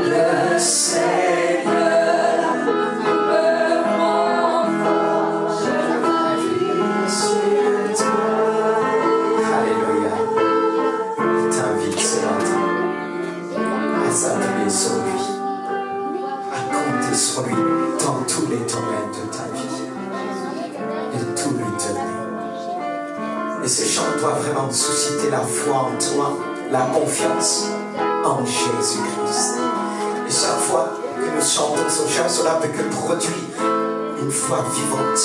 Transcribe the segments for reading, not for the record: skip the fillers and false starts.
Le Seigneur me rend fort, je m'appuie sur toi. Alléluia. Il t'invite ce matin à s'appuyer sur lui, à compter sur lui dans tous les domaines de ta vie et de tout lui donner. Et ce chant doit vraiment susciter la foi en toi, la confiance en Jésus-Christ. Et chaque fois que nous chantons ce chant, cela peut que produire une foi vivante,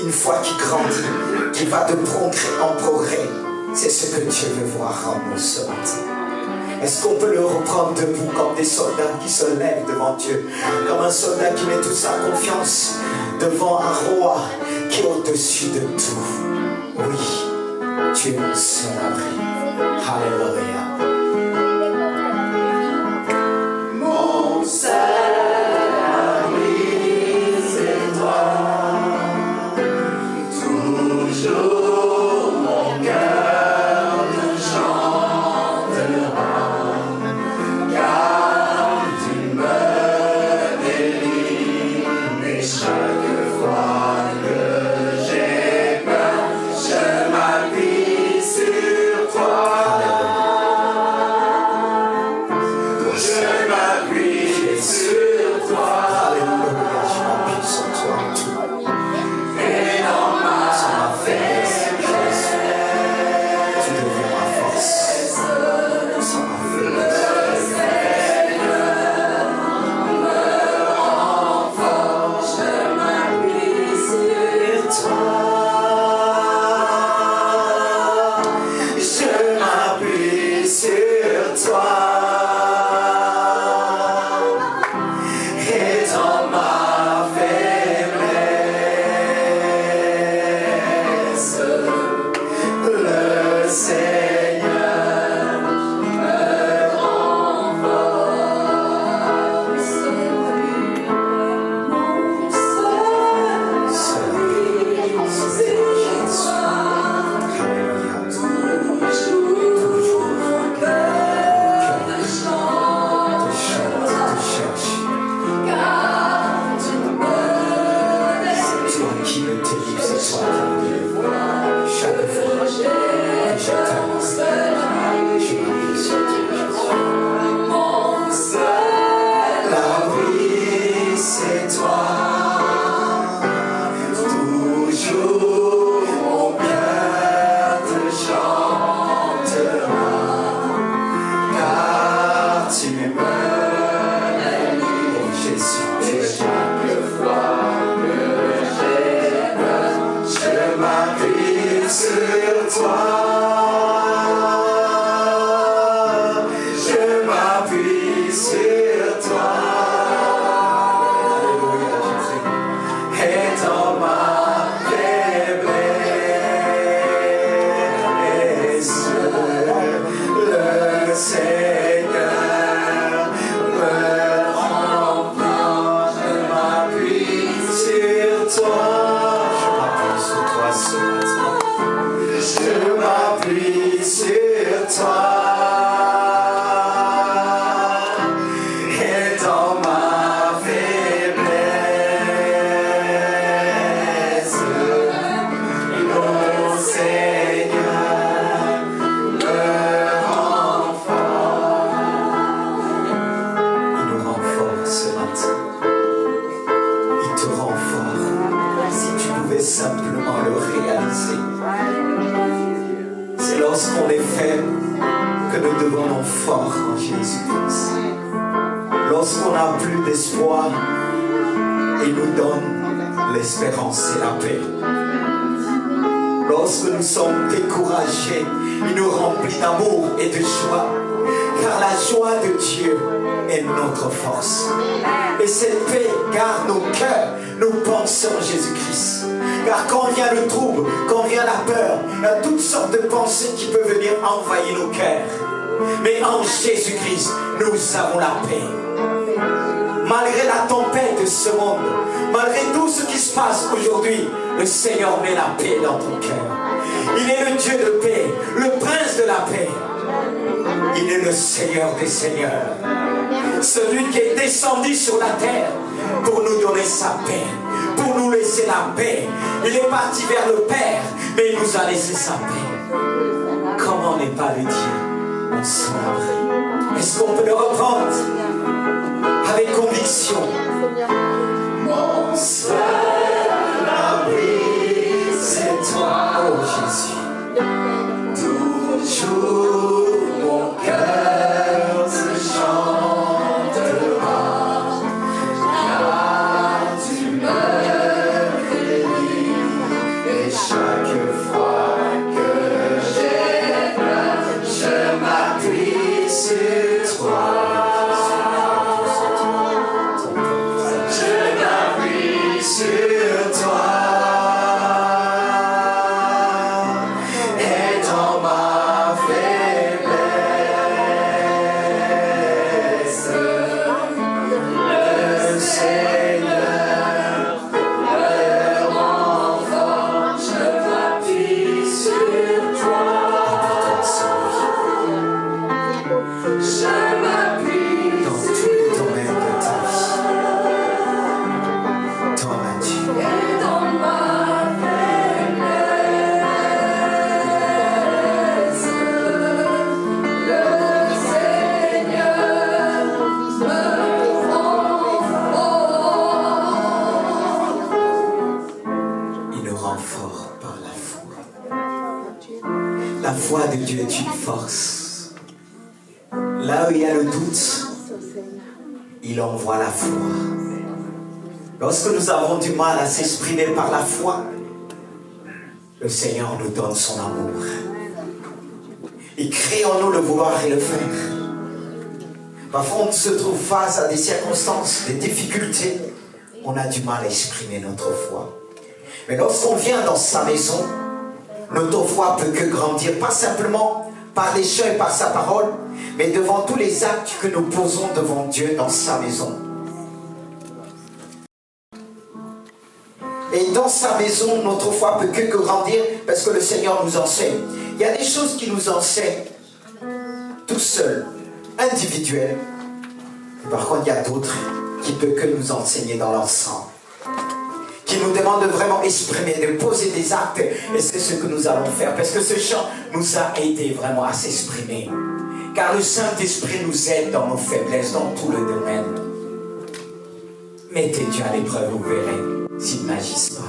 une foi qui grandit, qui va de progrès en progrès. C'est ce que Dieu veut voir en nous ce matin. Est-ce qu'on peut le reprendre debout comme des soldats qui se lèvent devant Dieu, comme un soldat qui met toute sa confiance devant un roi qui est au-dessus de tout? Oui, Dieu est mon seul abri. Alléluia. Mon seul abri, c'est toi. Toujours mon cœur te chantera, car tu me délivres. Et chaque fois que j'ai peur, je m'appuie sur toi. Je m'appuie sur toi. Alléluia, je m'appuie sur toi en tout. Et dans ma faiblesse, tu deviens ma force. Sans ma faiblesse, me rend fort, je m'appuie sur toi. Je m'appuie sur toi. Et dans ma faiblesse, le Seigneur me rend fort. Mon seul abri, c'est toi. Alléluia. Toujours mon cœur te chante, te cherche. Car tu me délivres. C'est toi qui me délivre, c'est toi qui me délivre. Chaque fois que je t'aime, je m'appuie sur toi. Mon seul abri, c'est toi. Toujours mon cœur te chantera, car tu me délivres. Oh Jésus, tu es chaque fois que j'ai peur, je m'appuie sur toi. Je m'appuie sur toi. Alléluia, Jésus. Et dans ma faiblesse, le Seigneur me rend fort. Je m'appuie sur toi. Je m'appuie sur toi ce matin. Je m'appuie sur toi. Et dans ma faiblesse, le Seigneur me rend fort. Il nous rend fort ce matin. Il te rend fort. Si tu pouvais simplement le réaliser. C'est lorsqu'on est faible que nous devenons forts en Jésus-Christ. Lorsqu'on n'a plus d'espoir, il nous donne l'espérance et la paix. Lorsque nous sommes découragés, il nous remplit d'amour et de joie. Car la joie de Dieu est notre force. Et cette paix garde nos cœurs, nos pensées en Jésus-Christ. Car quand vient le trouble, quand vient la peur, il y a toutes sortes de pensées qui peuvent venir envahir nos cœurs. Mais en Jésus-Christ, nous avons la paix. Malgré la tempête de ce monde, malgré tout ce qui se passe aujourd'hui, le Seigneur met la paix dans ton cœur. Il est le Dieu de paix, le prince de la paix. Il est le Seigneur des Seigneurs. Celui qui est descendu sur la terre pour nous donner sa paix, pour nous laisser la paix. Il est parti vers le Père, mais il nous a laissé sa paix. Comment ne pas le dire en son abri? Est-ce qu'on peut le reprendre avec conviction? Mon seul abri, c'est toi, oh Jésus. Toujours mon cœur se chantera, car tu me bénis, et chaque fois que j'ai peur, je m'appuie sur toi. Je m'appuie sur toi. La foi de Dieu est une force. Là où il y a le doute, il envoie la foi. Lorsque nous avons du mal à s'exprimer par la foi, le Seigneur nous donne son amour. Il crée en nous le vouloir et le faire. Parfois on se trouve face à des circonstances, des difficultés. On a du mal à exprimer notre foi. Mais lorsqu'on vient dans sa maison, notre foi peut que grandir, pas simplement par les chants et par sa parole, mais devant tous les actes que nous posons devant Dieu dans sa maison. Et dans sa maison, notre foi peut que grandir parce que le Seigneur nous enseigne. Il y a des choses qui nous enseignent tout seuls, individuelles. Par contre, il y a d'autres qui ne peuvent que nous enseigner dans l'ensemble, qui nous demande de vraiment exprimer, de poser des actes. Et c'est ce que nous allons faire. Parce que ce chant nous a aidé vraiment à s'exprimer. Car le Saint-Esprit nous aide dans nos faiblesses, dans tout le domaine. Mettez Dieu à l'épreuve, vous verrez, s'il n'agisse pas.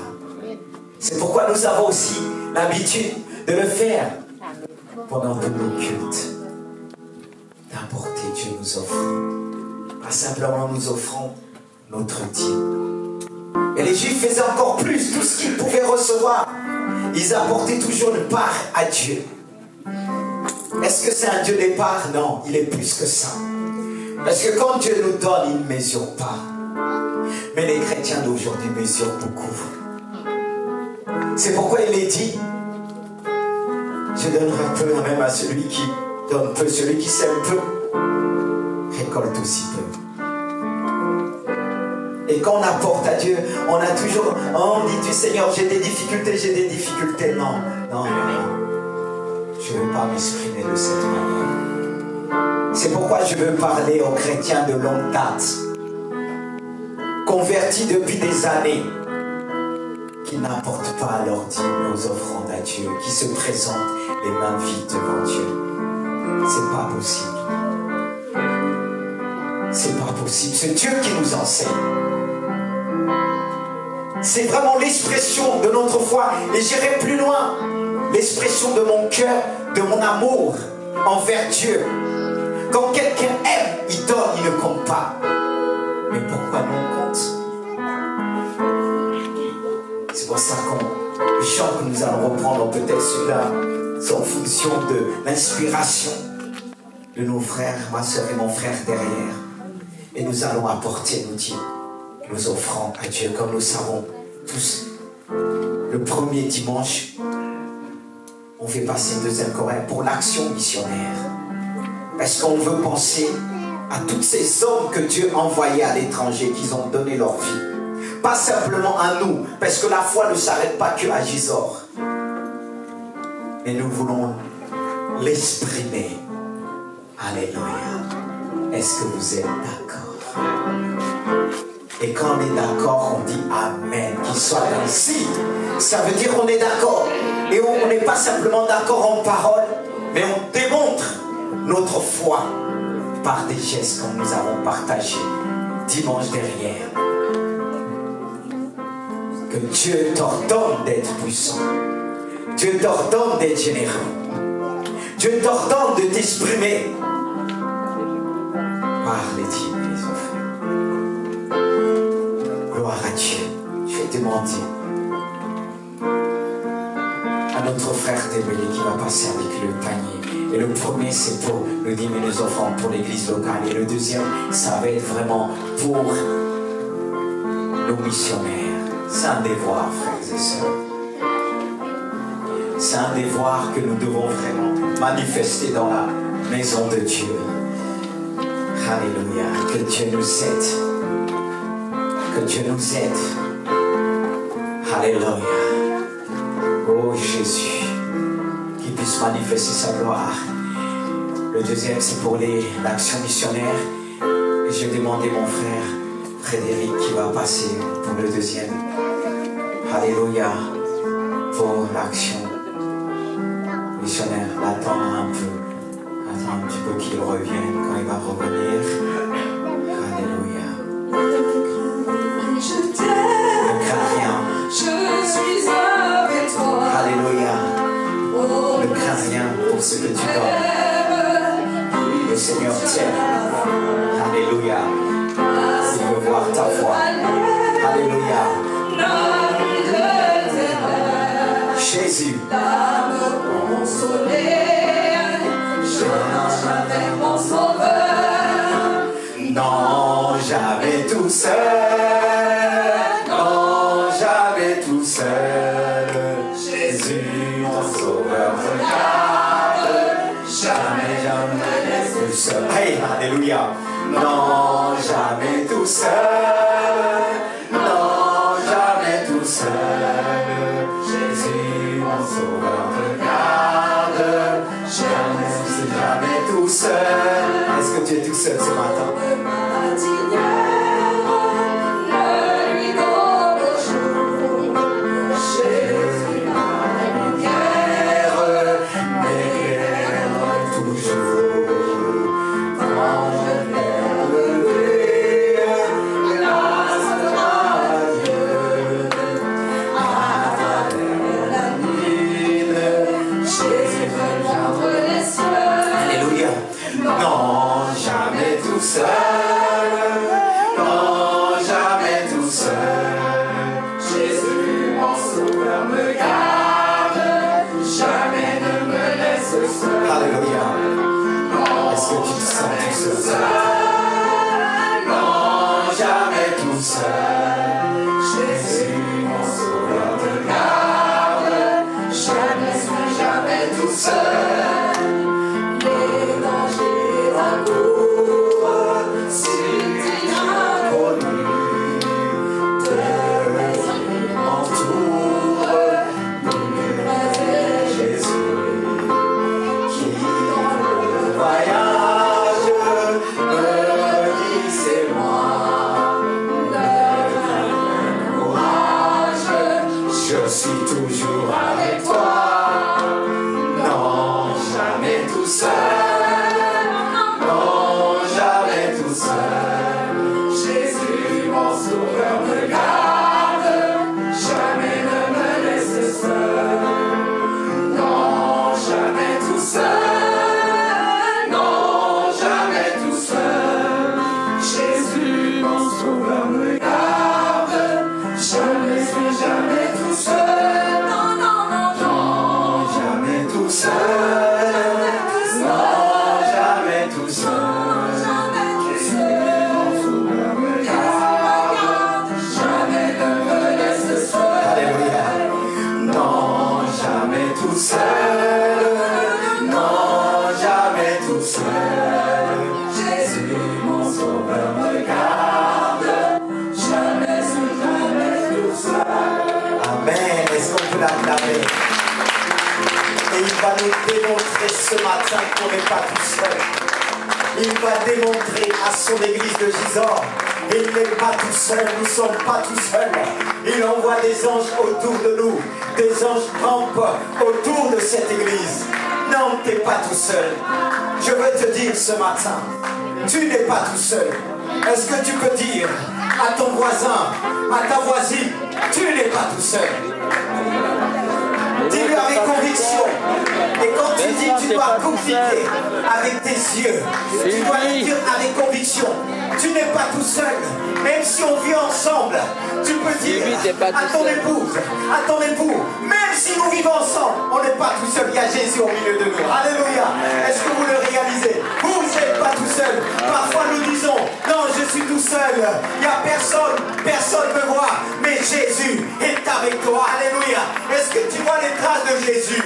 C'est pourquoi nous avons aussi l'habitude de le faire pendant tous nos cultes. D'apporter Dieu nous offrant. Pas simplement nous offrant notre dîme. Et les Juifs faisaient encore plus, tout ce qu'ils pouvaient recevoir. Ils apportaient toujours une part à Dieu. Est-ce que c'est un Dieu des parts? Non, il est plus que ça. Parce que quand Dieu nous donne, il ne mesure pas. Mais les chrétiens d'aujourd'hui mesurent beaucoup. C'est pourquoi il est dit, je donnerai peu même à celui qui donne peu, celui qui sème peu, récolte aussi peu. Et quand on apporte à Dieu, on a toujours, on dit du Seigneur, j'ai des difficultés. Non. Je ne veux pas m'exprimer de cette manière. C'est pourquoi je veux parler aux chrétiens de longue date, convertis depuis des années, qui n'apportent pas leur dîme aux offrandes à Dieu, qui se présentent les mains vides devant Dieu. C'est pas possible. C'est pas possible. C'est Dieu qui nous enseigne. C'est vraiment l'expression de notre foi. Et j'irai plus loin. L'expression de mon cœur, de mon amour envers Dieu. Quand quelqu'un aime, il donne, il ne compte pas. Mais pourquoi nous on compte? C'est pour ça le chant que nous allons reprendre, peut-être celui-là, c'est en fonction de l'inspiration de nos frères, ma soeur et mon frère derrière. Et nous allons apporter, nous dit, nous offrons à Dieu, comme nous savons tous. Le premier dimanche, on fait passer le deuxième Corinth pour l'action missionnaire. Parce qu'on veut penser à tous ces hommes que Dieu a envoyés à l'étranger, qui ont donné leur vie. Pas simplement à nous, parce que la foi ne s'arrête pas que à Gisors. Mais nous voulons l'exprimer Alléluia. Est-ce que vous êtes d'accord? Et quand on est d'accord, on dit Amen, qu'il soit ainsi. Ça veut dire qu'on est d'accord. Et on n'est pas simplement d'accord en parole, mais on démontre notre foi par des gestes comme nous avons partagé dimanche dernier. Que Dieu t'ordonne d'être puissant. Dieu t'ordonne d'être généreux. Dieu t'ordonne de t'exprimer par les dîmes et les offrandes. Gloire à Dieu. Je vais demander à notre frère Débélé qui va passer avec le panier. Et le premier, c'est pour le dîme et les offrandes pour l'église locale. Et le deuxième, ça va être vraiment pour nos missionnaires. C'est un devoir, frères et sœurs. C'est un devoir que nous devons vraiment manifester dans la maison de Dieu. Alléluia. Que Dieu nous aide. Que Dieu nous aide. Alléluia. Oh Jésus, qu'il puisse manifester sa gloire. Le deuxième, c'est pour l'action missionnaire. Et je vais demander mon frère Frédéric qui va passer pour le deuxième. Alléluia. Pour l'action missionnaire. Attends un peu. Attends un petit peu qu'il revienne quand il va revenir. Alléluia. Je t'aime. Ne crains rien. Je suis avec toi. Alléluia. Oh, Ne crains rien pour ce que tu donnes. Le Seigneur t'aime. Alléluia. Il veut voir ta foi. Alléluia. Jésus. L'âme consolée, je marche avec mon sauveur. Non, jamais tout seul. Non, jamais tout seul. Jésus, ton sauveur, regarde. Jamais, jamais tout seul. Hey, alléluia. Non, jamais tout seul. Non, jamais tout seul. Jésus, mon sauveur, regarde. Jamais tout seul. Est-ce que tu es tout seul ce matin? Et il va nous démontrer ce matin qu'on n'est pas tout seul. il va démontrer à son église de Gisors. Il n'est pas tout seul, nous ne sommes pas tout seuls. Il envoie des anges autour de nous. Des anges campent autour de cette église. Non, tu n'es pas tout seul. Je veux te dire ce matin, tu n'es pas tout seul. Est-ce que tu peux dire à ton voisin, à ta voisine, tu n'es pas tout seul? Dis-le avec conviction. Et quand tu dis, tu dois communiquer avec tes yeux. Tu dois le dire avec conviction. Tu n'es pas tout seul. Même si on vit ensemble, tu peux dire à ton épouse, à ton époux, même si nous vivons ensemble, on n'est pas tout seul. Il y a Jésus au milieu de nous. Alléluia. Est-ce que vous le réalisez? Vous n'êtes pas tout seul. Parfois nous disons, non, je suis tout seul. Il n'y a personne, personne ne me voit. Mais Jésus est avec toi. Alléluia. Est-ce que tu vois les traces de Jésus?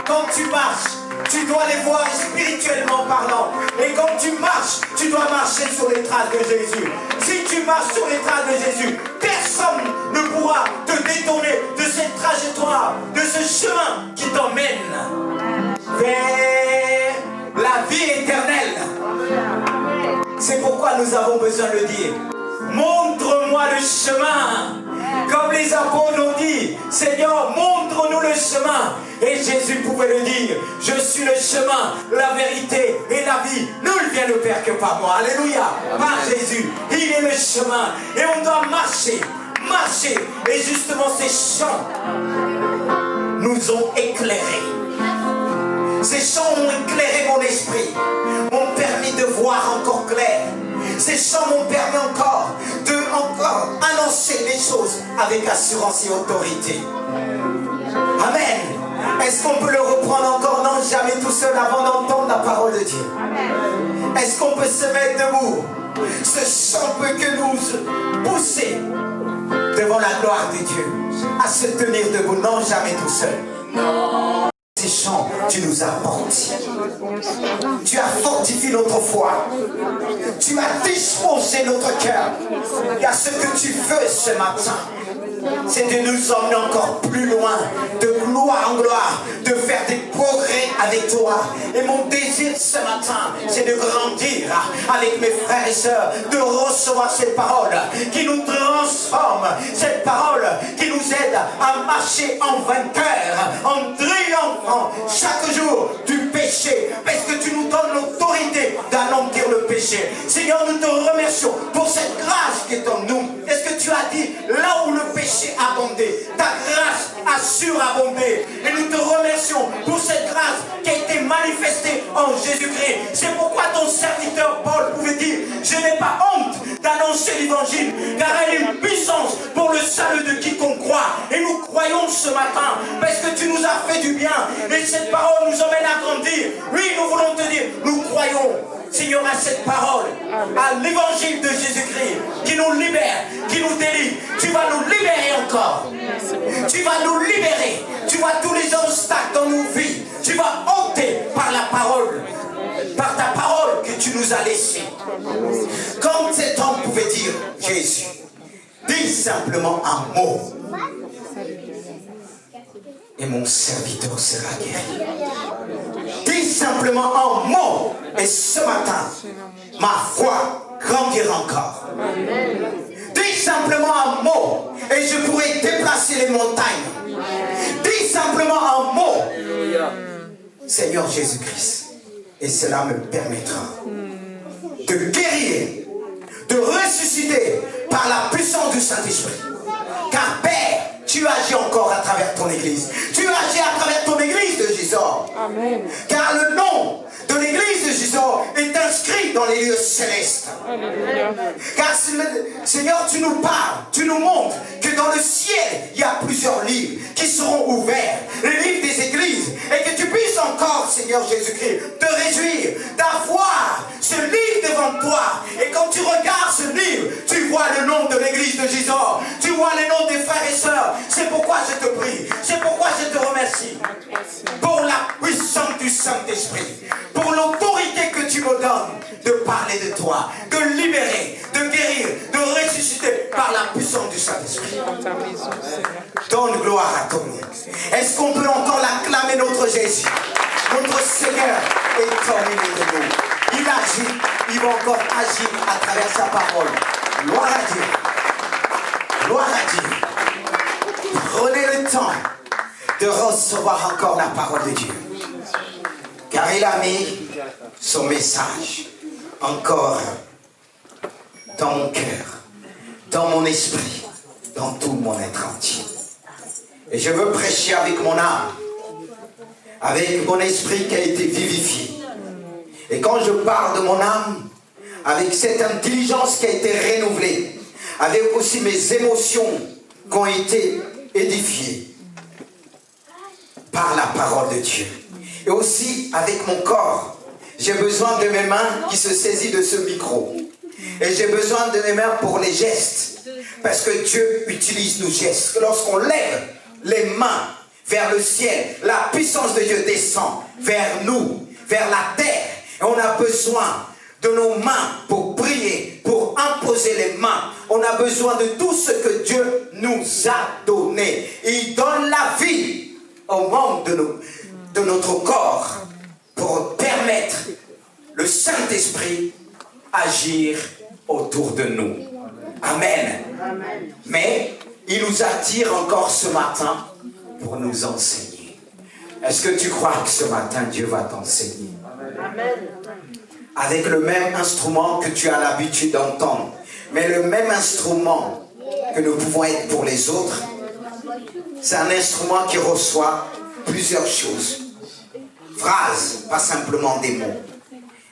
Quand tu marches, tu dois les voir spirituellement parlant. Et quand tu marches, tu dois marcher sur les traces de Jésus. Si tu marches sur les traces de Jésus, personne ne pourra te détourner de cette trajectoire, de ce chemin qui t'emmène vers la vie éternelle. C'est pourquoi nous avons besoin de le dire. Montre-moi le chemin. Comme les apôtres ont dit, Seigneur, montre-nous le chemin. Et Jésus pouvait le dire, je suis le chemin, la vérité et la vie. Nul vient au Père que par moi. Alléluia. Par Jésus, il est le chemin. Et on doit marcher, marcher. Et justement ces chants nous ont éclairés. Ces chants ont éclairé mon esprit, m'ont permis de voir encore clair. Ces chants m'ont permis encore de annoncer les choses avec assurance et autorité. Amen. Est-ce qu'on peut le reprendre encore? Non, jamais tout seul avant d'entendre la parole de Dieu. Est-ce qu'on peut se mettre debout? Ce chant peut que nous pousser devant la gloire de Dieu à se tenir debout. Non, jamais tout seul. Non. Ces chants, tu nous as fortifiés. Tu as fortifié notre foi. Tu as disposé notre cœur. Et à ce que tu veux ce matin, c'est de nous emmener encore plus loin, de gloire en gloire, de faire des progrès avec toi. Et mon désir ce matin, c'est de grandir avec mes frères et sœurs, de recevoir cette parole qui nous transforme, cette parole qui nous aide à marcher en vainqueur, en triomphant chaque jour du péché, parce que tu nous donnes l'autorité d'anéantir le péché. Seigneur, nous te remercions pour cette grâce qui est en nous. Est-ce que tu as dit, là où le péché a abondé, ta grâce a surabondé. Et nous te remercions pour cette grâce qui a été manifestée en Jésus-Christ. C'est pourquoi ton serviteur Paul pouvait dire, je n'ai pas honte d'annoncer l'évangile, car elle est une puissance pour le salut de quiconque croit. Et nous croyons ce matin, parce que tu nous as fait du bien. Et cette parole nous emmène à grandir. Oui, nous voulons te dire, nous croyons, Seigneur, à cette parole, à l'évangile de Jésus-Christ, qui nous libère, qui nous délivre. Tu vas nous libérer encore. Tu vas nous libérer. Tu vois tous les obstacles dans nos vies. Tu vas ôter par la parole, par ta parole que tu nous as laissée. Comme cet homme pouvait dire, Jésus, dis simplement un mot. Et mon serviteur sera guéri. Dis simplement un mot. Et ce matin, ma foi grandira encore. Dis simplement un mot. Et je pourrai déplacer les montagnes. Dis simplement un mot. Seigneur Jésus-Christ. Et cela me permettra de guérir, de ressusciter par la puissance du Saint-Esprit. Car Père, tu agis encore à travers ton église. Tu agis à travers ton église de Gisors. Amen. Car le nom de l'église de Gisors est inscrit dans les lieux célestes. Amen. Car Seigneur, tu nous parles, tu nous montres que dans le ciel, il y a plusieurs livres qui seront ouverts. Les livres des églises. Et que tu puisses encore, Seigneur Jésus-Christ, te réjouir d'avoir ce livre devant toi. Et quand tu regardes ce livre, tu vois le nom de l'église de Gisors. Tu vois les noms des frères et sœurs. C'est pourquoi je te prie. C'est pourquoi je te remercie. Pour la puissance du Saint-Esprit. Pour l'autorité que tu me donnes de parler de toi. De libérer, de guérir, de ressusciter par la puissance du Saint-Esprit. Donne gloire à ton nom. Est-ce qu'on peut encore l'acclamer, notre Jésus? Notre Seigneur est au milieu de nous. Il agit il va encore agir à travers sa parole. Gloire à Dieu. Gloire à Dieu. Prenez le temps de recevoir encore la parole de Dieu. Car il a mis son message encore dans mon cœur, dans mon esprit, dans tout mon être entier. Et je veux prêcher avec mon âme, avec mon esprit qui a été vivifié. Et quand je parle de mon âme, avec cette intelligence qui a été renouvelée, avec aussi mes émotions qui ont été édifiées par la parole de Dieu. Et aussi avec mon corps, j'ai besoin de mes mains qui se saisissent de ce micro. Et j'ai besoin de mes mains pour les gestes. Parce que Dieu utilise nos gestes. Lorsqu'on lève les mains vers le ciel, la puissance de Dieu descend vers nous, vers la terre. Et on a besoin de nos mains pour prier, pour imposer les mains. On a besoin de tout ce que Dieu nous a donné. Il donne la vie aux membres de notre corps pour permettre le Saint-Esprit agir autour de nous. Amen. Amen. Mais il nous attire encore ce matin pour nous enseigner. Est-ce que tu crois que ce matin Dieu va t'enseigner? Amen. Avec le même instrument que tu as l'habitude d'entendre, mais le même instrument que nous pouvons être pour les autres, c'est un instrument qui reçoit plusieurs choses. Phrases, pas simplement des mots.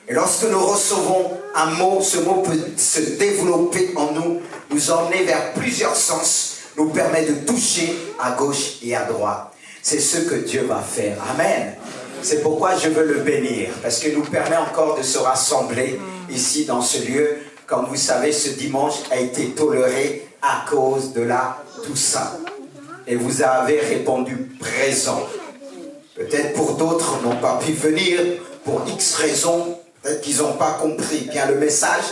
Et lorsque nous recevons un mot, ce mot peut se développer en nous, nous emmener vers plusieurs sens, nous permet de toucher à gauche et à droite. C'est ce que Dieu va faire. Amen. C'est pourquoi je veux le bénir, parce qu'il nous permet encore de se rassembler ici dans ce lieu. Comme vous savez, ce dimanche a été toléré à cause de la Toussaint. Et vous avez répondu présent. Peut-être pour d'autres n'ont pas pu venir pour X raisons. Peut-être qu'ils n'ont pas compris bien le message,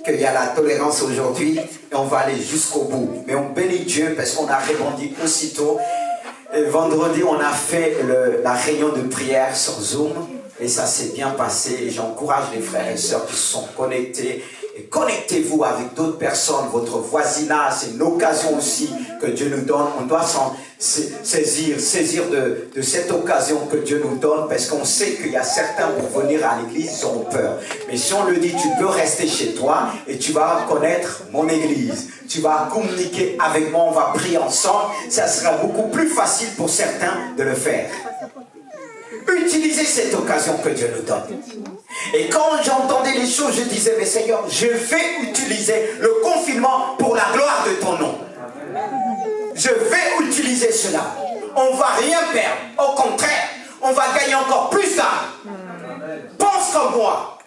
qu'il y a la tolérance aujourd'hui et on va aller jusqu'au bout. Mais on bénit Dieu parce qu'on a répondu aussitôt. Et vendredi, on a fait la réunion de prière sur Zoom et ça s'est bien passé. Et j'encourage les frères et sœurs qui se sont connectés. Et connectez-vous avec d'autres personnes, votre voisinage, c'est une occasion aussi que Dieu nous donne. On doit s'en saisir de cette occasion que Dieu nous donne, parce qu'on sait qu'il y a certains pour venir à l'église, ils ont peur. Mais si on le dit, tu peux rester chez toi et tu vas connaître mon église. Tu vas communiquer avec moi, on va prier ensemble. Ça sera beaucoup plus facile pour certains de le faire. Utilisez cette occasion que Dieu nous donne. Et quand j'entendais les choses, je disais, mais Seigneur, je vais utiliser le confinement pour la gloire de ton nom. Je vais utiliser cela. On ne va rien perdre. Au contraire, on va gagner encore plus d'âmes. Pense comme moi.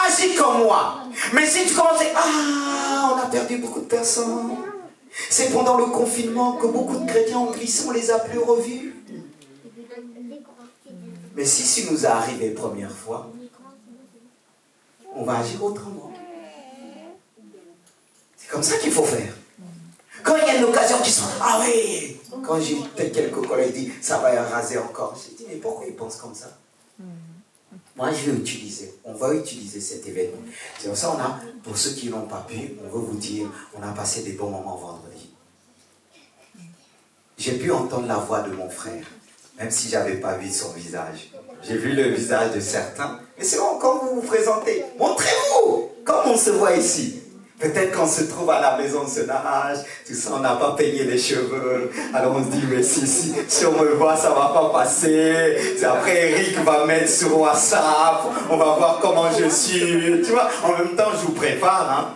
Agis comme moi. Mais si tu commences à... on a perdu beaucoup de personnes. C'est pendant le confinement que beaucoup de chrétiens ont glissé, on les a plus revus. Mais si nous a arrivé la première fois, on va agir autrement. C'est comme ça qu'il faut faire. Quand il y a une occasion qui sont... Ah oui. Quand j'ai eu quelques collègues qui disent ça va raser encore. J'ai dit mais pourquoi ils pensent comme ça? Moi je vais utiliser. On va utiliser cet événement. C'est pour ça on a, pour ceux qui n'ont pas pu, on veut vous dire, on a passé des bons moments vendredi. J'ai pu entendre la voix de mon frère, même si je n'avais pas vu son visage. J'ai vu le visage de certains. Mais c'est bon, quand vous vous présentez, montrez-vous comme on se voit ici. Peut-être qu'on se trouve à la maison de ce âge, tout ça, on n'a pas peigné les cheveux. Alors on se dit, mais si on me voit, ça ne va pas passer. Après, Eric va mettre sur WhatsApp, on va voir comment je suis. Tu vois, en même temps, je vous prépare. Hein.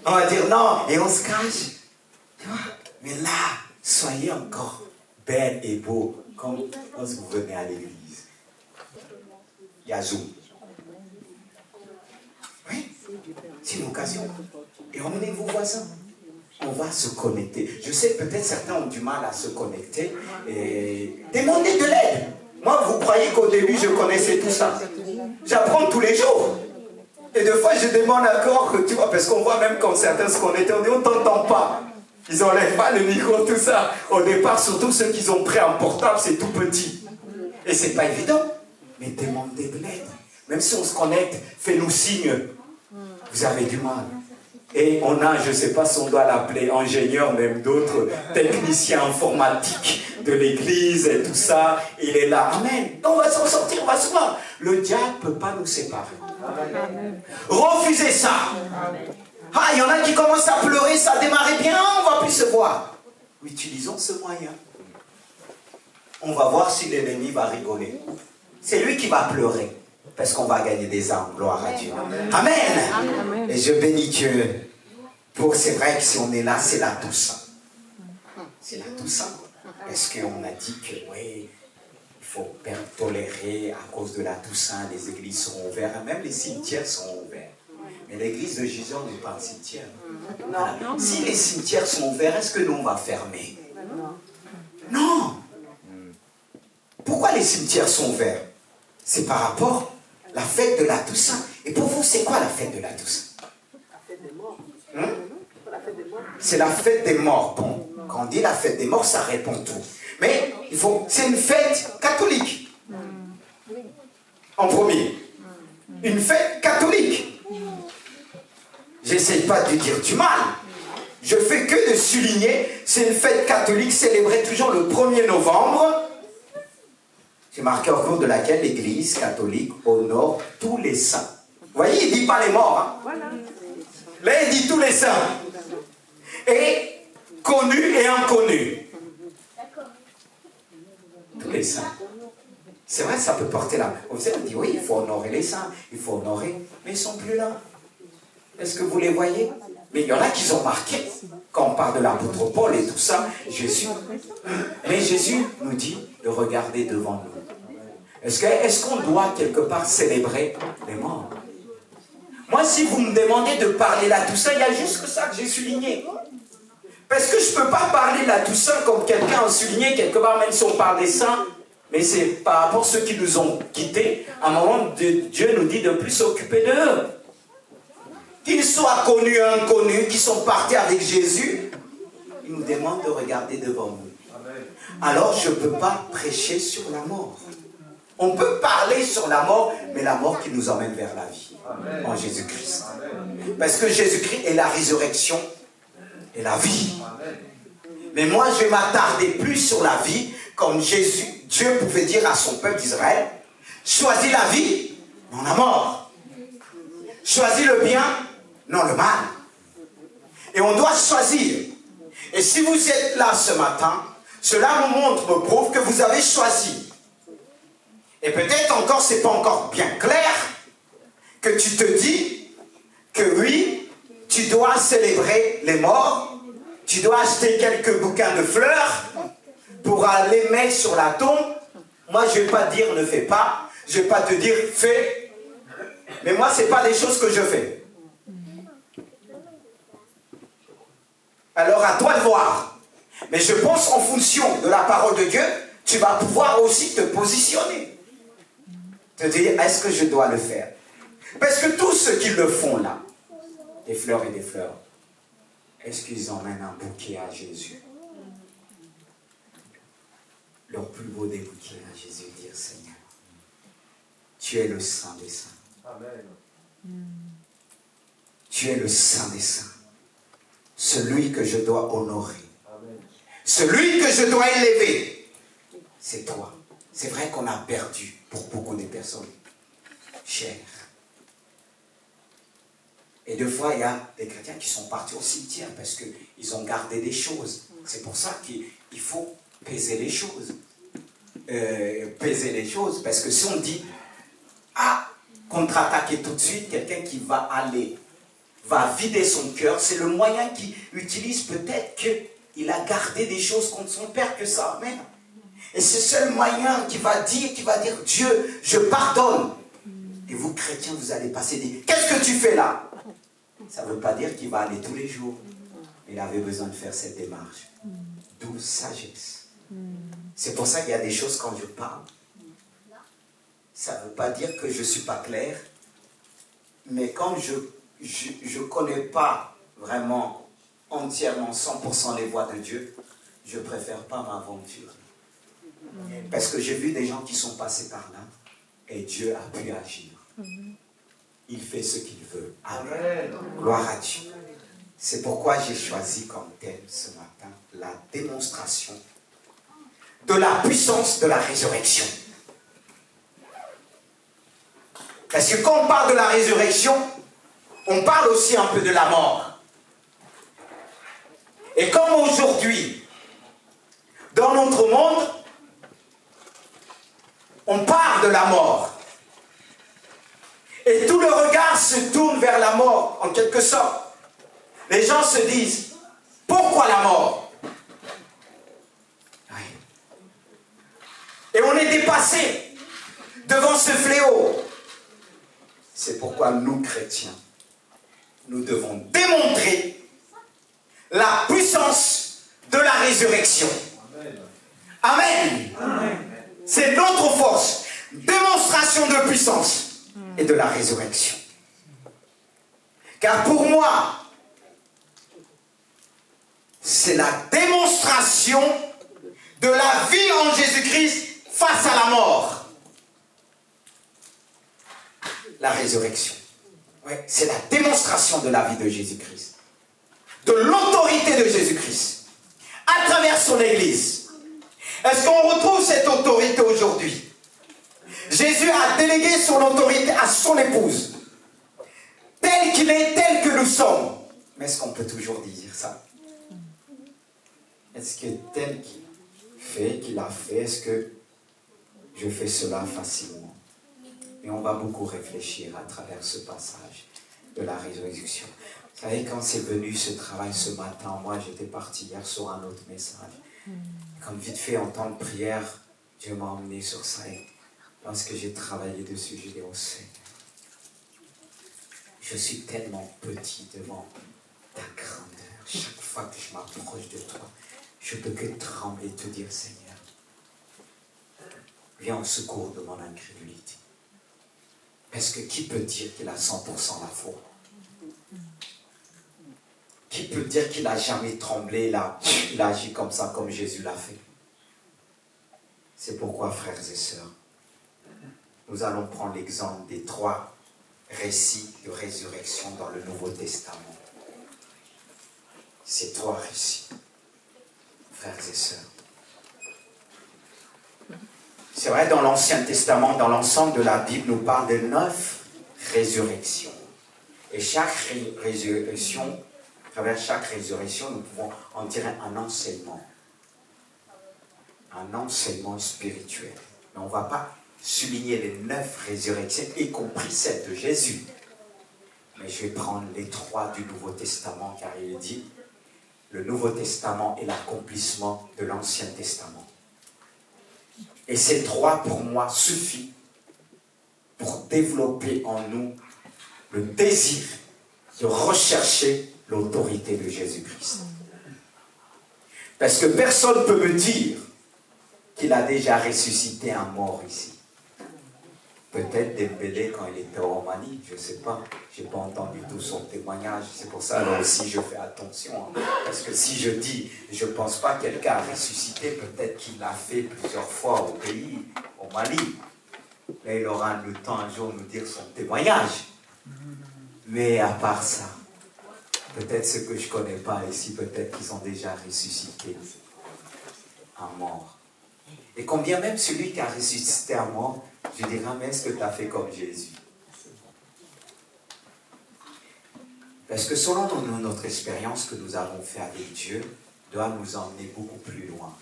On va dire non, et on se cache. Tu vois, mais là, soyez encore belle et beau, comme quand vous venez à l'église. Il y a Zoom. Oui, c'est une occasion. Et emmenez vos voisins. On va se connecter. Je sais, peut-être certains ont du mal à se connecter. Et demandez de l'aide. Moi, vous croyez qu'au début, je connaissais tout ça? J'apprends tous les jours. Et des fois, je demande encore, tu vois, parce qu'on voit même quand certains se connectent, on dit, on ne t'entend pas. Ils n'enlèvent pas le micro, tout ça. Au départ, surtout ceux qui ont pris un portable, c'est tout petit. Et c'est pas évident. Mais demandez de l'aide. Même si on se connecte, fais-nous signe. Vous avez du mal. Et on a, je ne sais pas si on doit l'appeler ingénieur, même d'autres techniciens informatiques de l'église et tout ça. Il est là. Amen. On va s'en sortir, on va se voir. Le diable ne peut pas nous séparer. Amen. Refusez ça. Amen. Ah, il y en a qui commencent à pleurer, ça a démarré bien, on ne va plus se voir. Utilisons ce moyen. On va voir si l'ennemi va rigoler. C'est lui qui va pleurer. Parce qu'on va gagner des âmes, gloire à Dieu. Amen. Amen. Et je bénis Dieu. C'est vrai que si on est là, c'est la Toussaint. C'est la Toussaint. Parce qu'on a dit que, oui, il faut tolérer à cause de la Toussaint, les églises seront ouvertes, même les cimetières seront ouverts. Mais l'église de Jésus n'est pas un cimetière. Voilà. Si les cimetières sont ouverts, est-ce que nous, on va fermer? Non. Pourquoi les cimetières sont ouverts? C'est par rapport à la fête de la Toussaint. Et pour vous, c'est quoi la fête de la Toussaint? La fête des morts. C'est la fête des morts. Bon, quand on dit la fête des morts, ça répond tout. Mais c'est une fête catholique. En premier. Une fête catholique. J'essaie pas de dire du mal. Je fais que de souligner, c'est une fête catholique célébrée toujours le 1er novembre. C'est marqué au cours de laquelle l'Église catholique honore tous les saints. Vous voyez, il ne dit pas les morts. Hein? Voilà. Là, il dit tous les saints. Et connus et inconnus. Tous les saints. C'est vrai, ça peut porter là. Vous savez, on dit oui, il faut honorer les saints. Il faut honorer. Mais ils ne sont plus là. Est-ce que vous les voyez? Mais il y en a qui ont marqué. Quand on parle de l'apôtre Paul et tout ça, Jésus. Mais Jésus nous dit de regarder devant nous. Est-ce qu'on doit quelque part célébrer les morts? Moi, si vous me demandez de parler là, tout ça, il y a juste que ça que j'ai souligné. Parce que je ne peux pas parler là, tout ça, comme quelqu'un a souligné quelque part, même si on parle des saints. Mais c'est par rapport à ceux qui nous ont quittés. À un moment, Dieu nous dit de plus s'occuper d'eux. Qu'ils soient connus ou inconnus, qui sont partis avec Jésus, il nous demande de regarder devant nous. Alors, je ne peux pas prêcher sur la mort. On peut parler sur la mort, mais la mort qui nous emmène vers la vie. Amen. En Jésus-Christ. Parce que Jésus-Christ est la résurrection et la vie. Amen. Mais moi, je vais m'attarder plus sur la vie, comme Dieu pouvait dire à son peuple d'Israël, choisis la vie, non la mort. Choisis le bien, non le mal. Et on doit choisir. Et si vous êtes là ce matin, cela me prouve que vous avez choisi. Et peut-être encore, c'est pas encore bien clair, que tu te dis que oui, tu dois célébrer les morts, tu dois acheter quelques bouquins de fleurs pour aller mettre sur la tombe. Moi, je ne vais pas dire ne fais pas, je ne vais pas te dire fais, mais moi, ce n'est pas des choses que je fais. Alors, à toi de voir. Mais je pense en fonction de la parole de Dieu, tu vas pouvoir aussi te positionner. Te dire, est-ce que je dois le faire? Parce que tous ceux qui le font là, des fleurs et des fleurs, est-ce qu'ils emmènent un bouquet à Jésus? Leur plus beau des bouquets à Jésus, dire Seigneur, tu es le Saint des Saints. Amen. Tu es le Saint des Saints. Celui que je dois honorer. Amen. Celui que je dois élever. C'est toi. C'est vrai qu'on a perdu pour beaucoup de personnes chères. Et deux fois, il y a des chrétiens qui sont partis au cimetière parce qu'ils ont gardé des choses. C'est pour ça qu'il faut peser les choses. Peser les choses. Parce que si on dit, contre-attaquer tout de suite, quelqu'un qui va vider son cœur, c'est le moyen qu'il utilise. Peut-être qu'il a gardé des choses contre son père, que ça amène. Et c'est le seul moyen qui va dire, Dieu, je pardonne. Et vous, chrétiens, vous allez passer des... Qu'est-ce que tu fais là? Ça ne veut pas dire qu'il va aller tous les jours. Il avait besoin de faire cette démarche. D'où sagesse. C'est pour ça qu'il y a des choses quand je parle. Ça ne veut pas dire que je ne suis pas clair. Mais quand je ne connais pas vraiment entièrement 100% les voies de Dieu, je ne préfère pas m'aventurer. Parce que j'ai vu des gens qui sont passés par là et Dieu a pu agir. Il fait ce qu'il veut. Amen. Gloire à Dieu. C'est pourquoi j'ai choisi comme thème ce matin la démonstration de la puissance de la résurrection. Parce que quand on parle de la résurrection, on parle aussi un peu de la mort. Et comme aujourd'hui, dans notre monde, on parle de la mort. Et tout le regard se tourne vers la mort, en quelque sorte. Les gens se disent, pourquoi la mort? Oui. Et on est dépassé devant ce fléau. C'est pourquoi nous, chrétiens, nous devons démontrer la puissance de la résurrection. Amen. Amen. C'est notre force. Démonstration de puissance et de la résurrection. Car pour moi, c'est la démonstration de la vie en Jésus-Christ face à la mort. La résurrection. Oui, c'est la démonstration de la vie de Jésus-Christ. De l'autorité de Jésus-Christ. À travers son Église. Est-ce qu'on retrouve cette autorité aujourd'hui? Jésus a délégué son autorité à son épouse. Tel qu'il est, tel que nous sommes. Mais est-ce qu'on peut toujours dire ça? Est-ce que tel qu'il fait, qu'il a fait, est-ce que je fais cela facilement? Et on va beaucoup réfléchir à travers ce passage de la résurrection. Vous savez, quand c'est venu ce travail ce matin, moi j'étais parti hier sur un autre message. Comme vite fait, en temps de prière, Dieu m'a emmené sur ça. Et lorsque j'ai travaillé dessus, j'ai dit, oh Seigneur, je suis tellement petit devant ta grandeur. Chaque fois que je m'approche de toi, je ne peux que trembler et te dire, Seigneur, viens au secours de mon incrédulité. Parce que qui peut dire qu'il a 100% la foi? Qui peut dire qu'il n'a jamais tremblé, il a agi comme ça, comme Jésus l'a fait? C'est pourquoi, frères et sœurs, nous allons prendre l'exemple des 3 récits de résurrection dans le Nouveau Testament. Ces 3 récits, frères et sœurs. C'est vrai, dans l'Ancien Testament, dans l'ensemble de la Bible, nous parle de 9 résurrections. Et chaque résurrection, à travers chaque résurrection, nous pouvons en tirer un enseignement. Un enseignement spirituel. Mais on ne va pas souligner les 9 résurrections, y compris celle de Jésus. Mais je vais prendre les 3 du Nouveau Testament, car il dit, le Nouveau Testament est l'accomplissement de l'Ancien Testament. Et ces 3, pour moi, suffisent pour développer en nous le désir de rechercher l'autorité de Jésus-Christ. Parce que personne ne peut me dire qu'il a déjà ressuscité un mort ici. Peut-être Dembélé quand il était en Roumanie, je ne sais pas. Je n'ai pas entendu tout son témoignage. C'est pour ça là aussi je fais attention. Parce que si je dis, je ne pense pas que quelqu'un a ressuscité, peut-être qu'il l'a fait plusieurs fois au pays, au Mali. Là, il aura le temps un jour de nous dire son témoignage. Mais à part ça, peut-être ceux que je ne connais pas ici, peut-être qu'ils ont déjà ressuscité un mort. Et combien même celui qui a ressuscité un mort, je dirais, mais est-ce que tu as fait comme Jésus? Parce que selon notre expérience que nous avons fait avec Dieu, doit nous emmener beaucoup plus loin.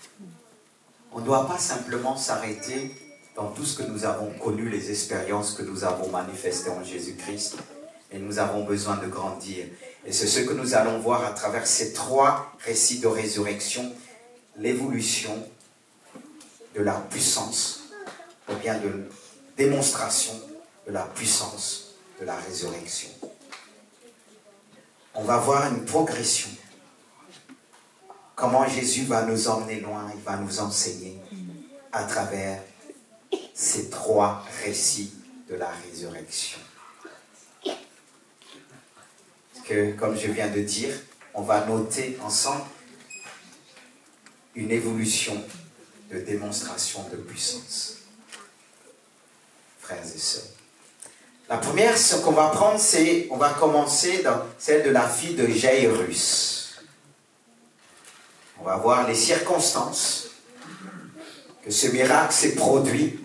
On ne doit pas simplement s'arrêter dans tout ce que nous avons connu, les expériences que nous avons manifestées en Jésus-Christ, mais nous avons besoin de grandir. Et c'est ce que nous allons voir à travers ces 3 récits de résurrection, l'évolution de la puissance, ou bien de démonstration de la puissance de la résurrection. On va voir une progression. Comment Jésus va nous emmener loin, il va nous enseigner à travers ces 3 récits de la résurrection. Parce que, comme je viens de dire, on va noter ensemble une évolution de démonstration de puissance. Frères et sœurs, La première, ce qu'on va prendre, c'est, on va commencer dans celle de la fille de Jairus. On va voir les circonstances que ce miracle s'est produit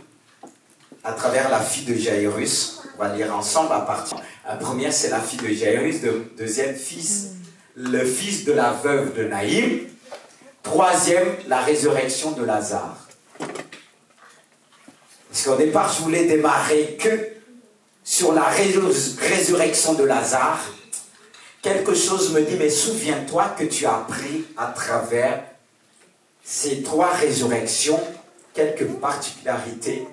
à travers la fille de Jairus. On va lire ensemble à partir. La première, c'est la fille de Jairus. Deuxième, le fils de la veuve de Naïm. Troisième, la résurrection de Lazare. Parce qu'au départ, je voulais démarrer que sur la résurrection de Lazare. Quelque chose me dit, mais souviens-toi que tu as appris à travers ces trois résurrections quelques particularités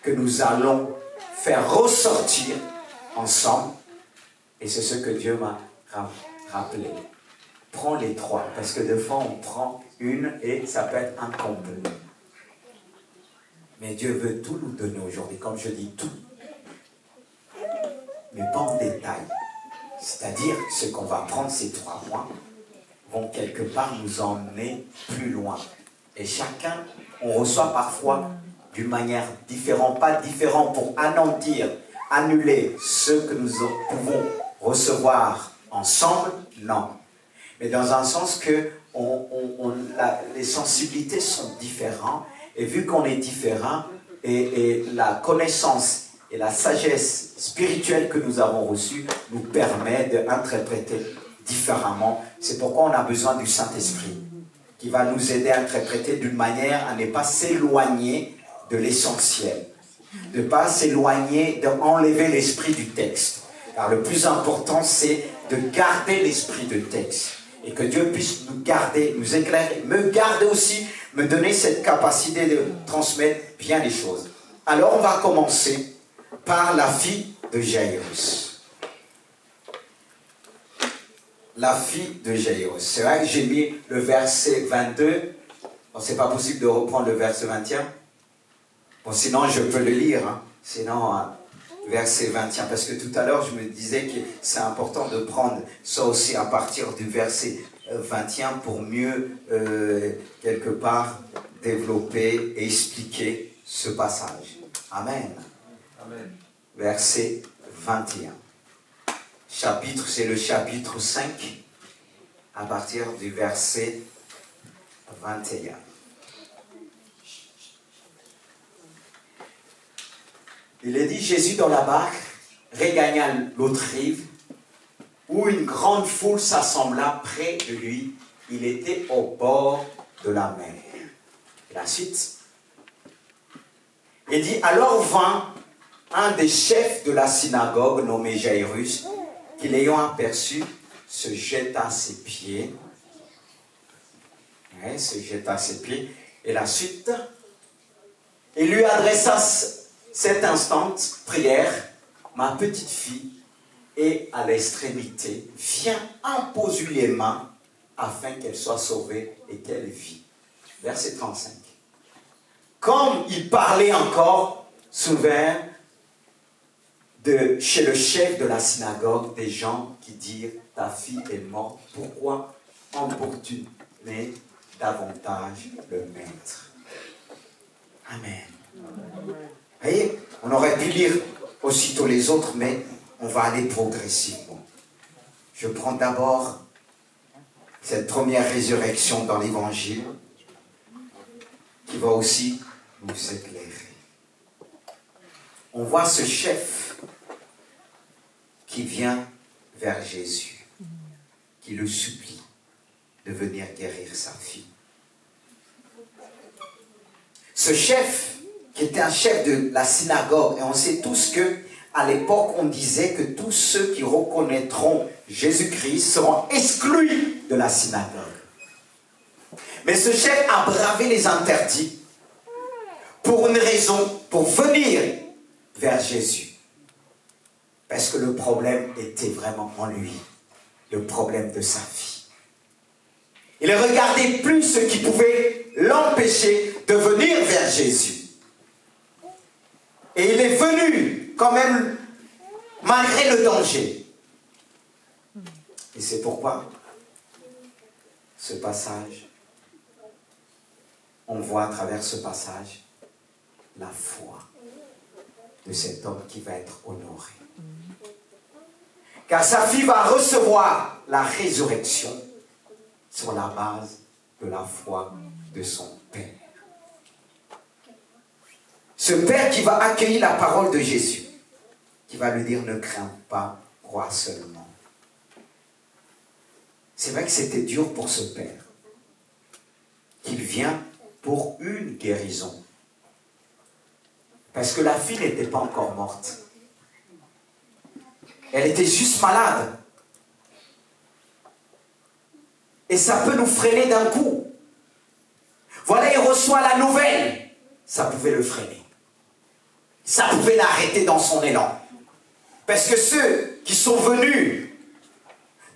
que nous allons faire ressortir ensemble. Et c'est ce que Dieu m'a rappelé. Prends les trois, parce que des fois on prend une et ça peut être incomplet. Mais Dieu veut tout nous donner aujourd'hui, comme je dis tout. Mais pas en détail. C'est-à-dire que ce qu'on va prendre ces 3 mois vont quelque part nous emmener plus loin. Et chacun, on reçoit parfois d'une manière différente, pas différente pour anéantir, annuler ce que nous pouvons recevoir ensemble, non. Mais dans un sens que les sensibilités sont différentes, et vu qu'on est différents, et la connaissance et la sagesse spirituelle que nous avons reçue nous permet d'interpréter différemment. C'est pourquoi on a besoin du Saint-Esprit, qui va nous aider à interpréter d'une manière à ne pas s'éloigner de l'essentiel, de ne pas s'éloigner, d'enlever l'esprit du texte. Car le plus important, c'est de garder l'esprit du texte. Et que Dieu puisse nous garder, nous éclairer, me garder aussi, me donner cette capacité de transmettre bien les choses. Alors on va commencer par la fille de Jairus. La fille de Jairus. C'est vrai que j'ai mis le verset 22. Bon, c'est pas possible de reprendre le verset 21. Bon, sinon je peux le lire. Hein. Sinon, verset 21. Parce que tout à l'heure, je me disais que c'est important de prendre ça aussi à partir du verset 21 pour mieux, quelque part, développer et expliquer ce passage. Amen. Amen. Verset 21. Chapitre, c'est le chapitre 5, à partir du verset 21. Il est dit, Jésus dans la barque regagna l'autre rive, où une grande foule s'assembla près de lui. Il était au bord de la mer. Et la suite. Il dit, alors vint un des chefs de la synagogue, nommé Jairus, qui l'ayant aperçu, se jeta à ses pieds. Ouais, se jeta à ses pieds. Et la suite. Il lui adressa cette instante prière, ma petite fille est à l'extrémité, viens, impose-lui les mains afin qu'elle soit sauvée et qu'elle vit. Verset 35. Comme il parlait encore, souvent, chez le chef de la synagogue, des gens qui dirent, ta fille est morte, pourquoi importuner davantage le maître? Amen. Vous voyez, on aurait pu lire aussitôt les autres, mais on va aller progressivement. Je prends d'abord cette première résurrection dans l'Évangile qui va aussi nous éclairer. On voit ce chef qui vient vers Jésus, qui le supplie de venir guérir sa fille. Ce chef, qui était un chef de la synagogue, et on sait tous que à l'époque, on disait que tous ceux qui reconnaîtront Jésus-Christ seront exclus de la synagogue. Mais ce chef a bravé les interdits pour une raison, pour venir vers Jésus. Parce que le problème était vraiment en lui, le problème de sa vie. Il ne regardait plus ce qui pouvait l'empêcher de venir vers Jésus. Et il est venu quand même malgré le danger. Et c'est pourquoi ce passage, on voit à travers ce passage la foi. de cet homme qui va être honoré. Car sa fille va recevoir la résurrection sur la base de la foi de son père. Ce père qui va accueillir la parole de Jésus, qui va lui dire, ne crains pas, crois seulement. C'est vrai que c'était dur pour ce père, qu'il vient pour une guérison. Parce que la fille n'était pas encore morte. Elle était juste malade. Et ça peut nous freiner d'un coup. Voilà, il reçoit la nouvelle. Ça pouvait le freiner. Ça pouvait l'arrêter dans son élan. Parce que ceux qui sont venus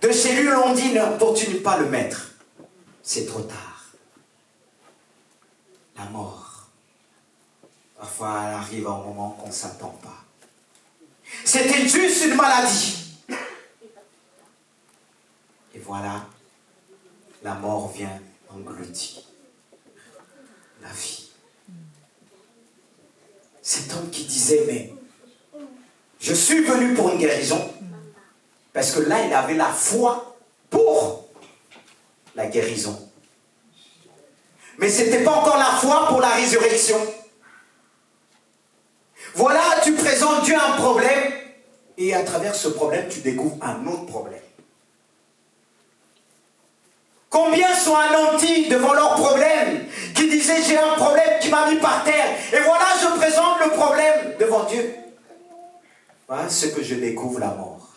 de chez lui l'ont dit, n'importune pas le maître. C'est trop tard. La mort, parfois elle arrive à un moment qu'on ne s'attend pas. C'était juste une maladie. Et voilà, la mort vient engloutir la vie. Cet homme qui disait, mais je suis venu pour une guérison, parce que là, il avait la foi pour la guérison. Mais ce n'était pas encore la foi pour la résurrection. Voilà, tu présentes Dieu un problème, et à travers ce problème, tu découvres un autre problème. Combien sont anéantis devant leur problème, qui disaient, j'ai un problème qui m'a mis par terre, et voilà, je présente le problème devant Dieu. Voilà ce que je découvre, la mort.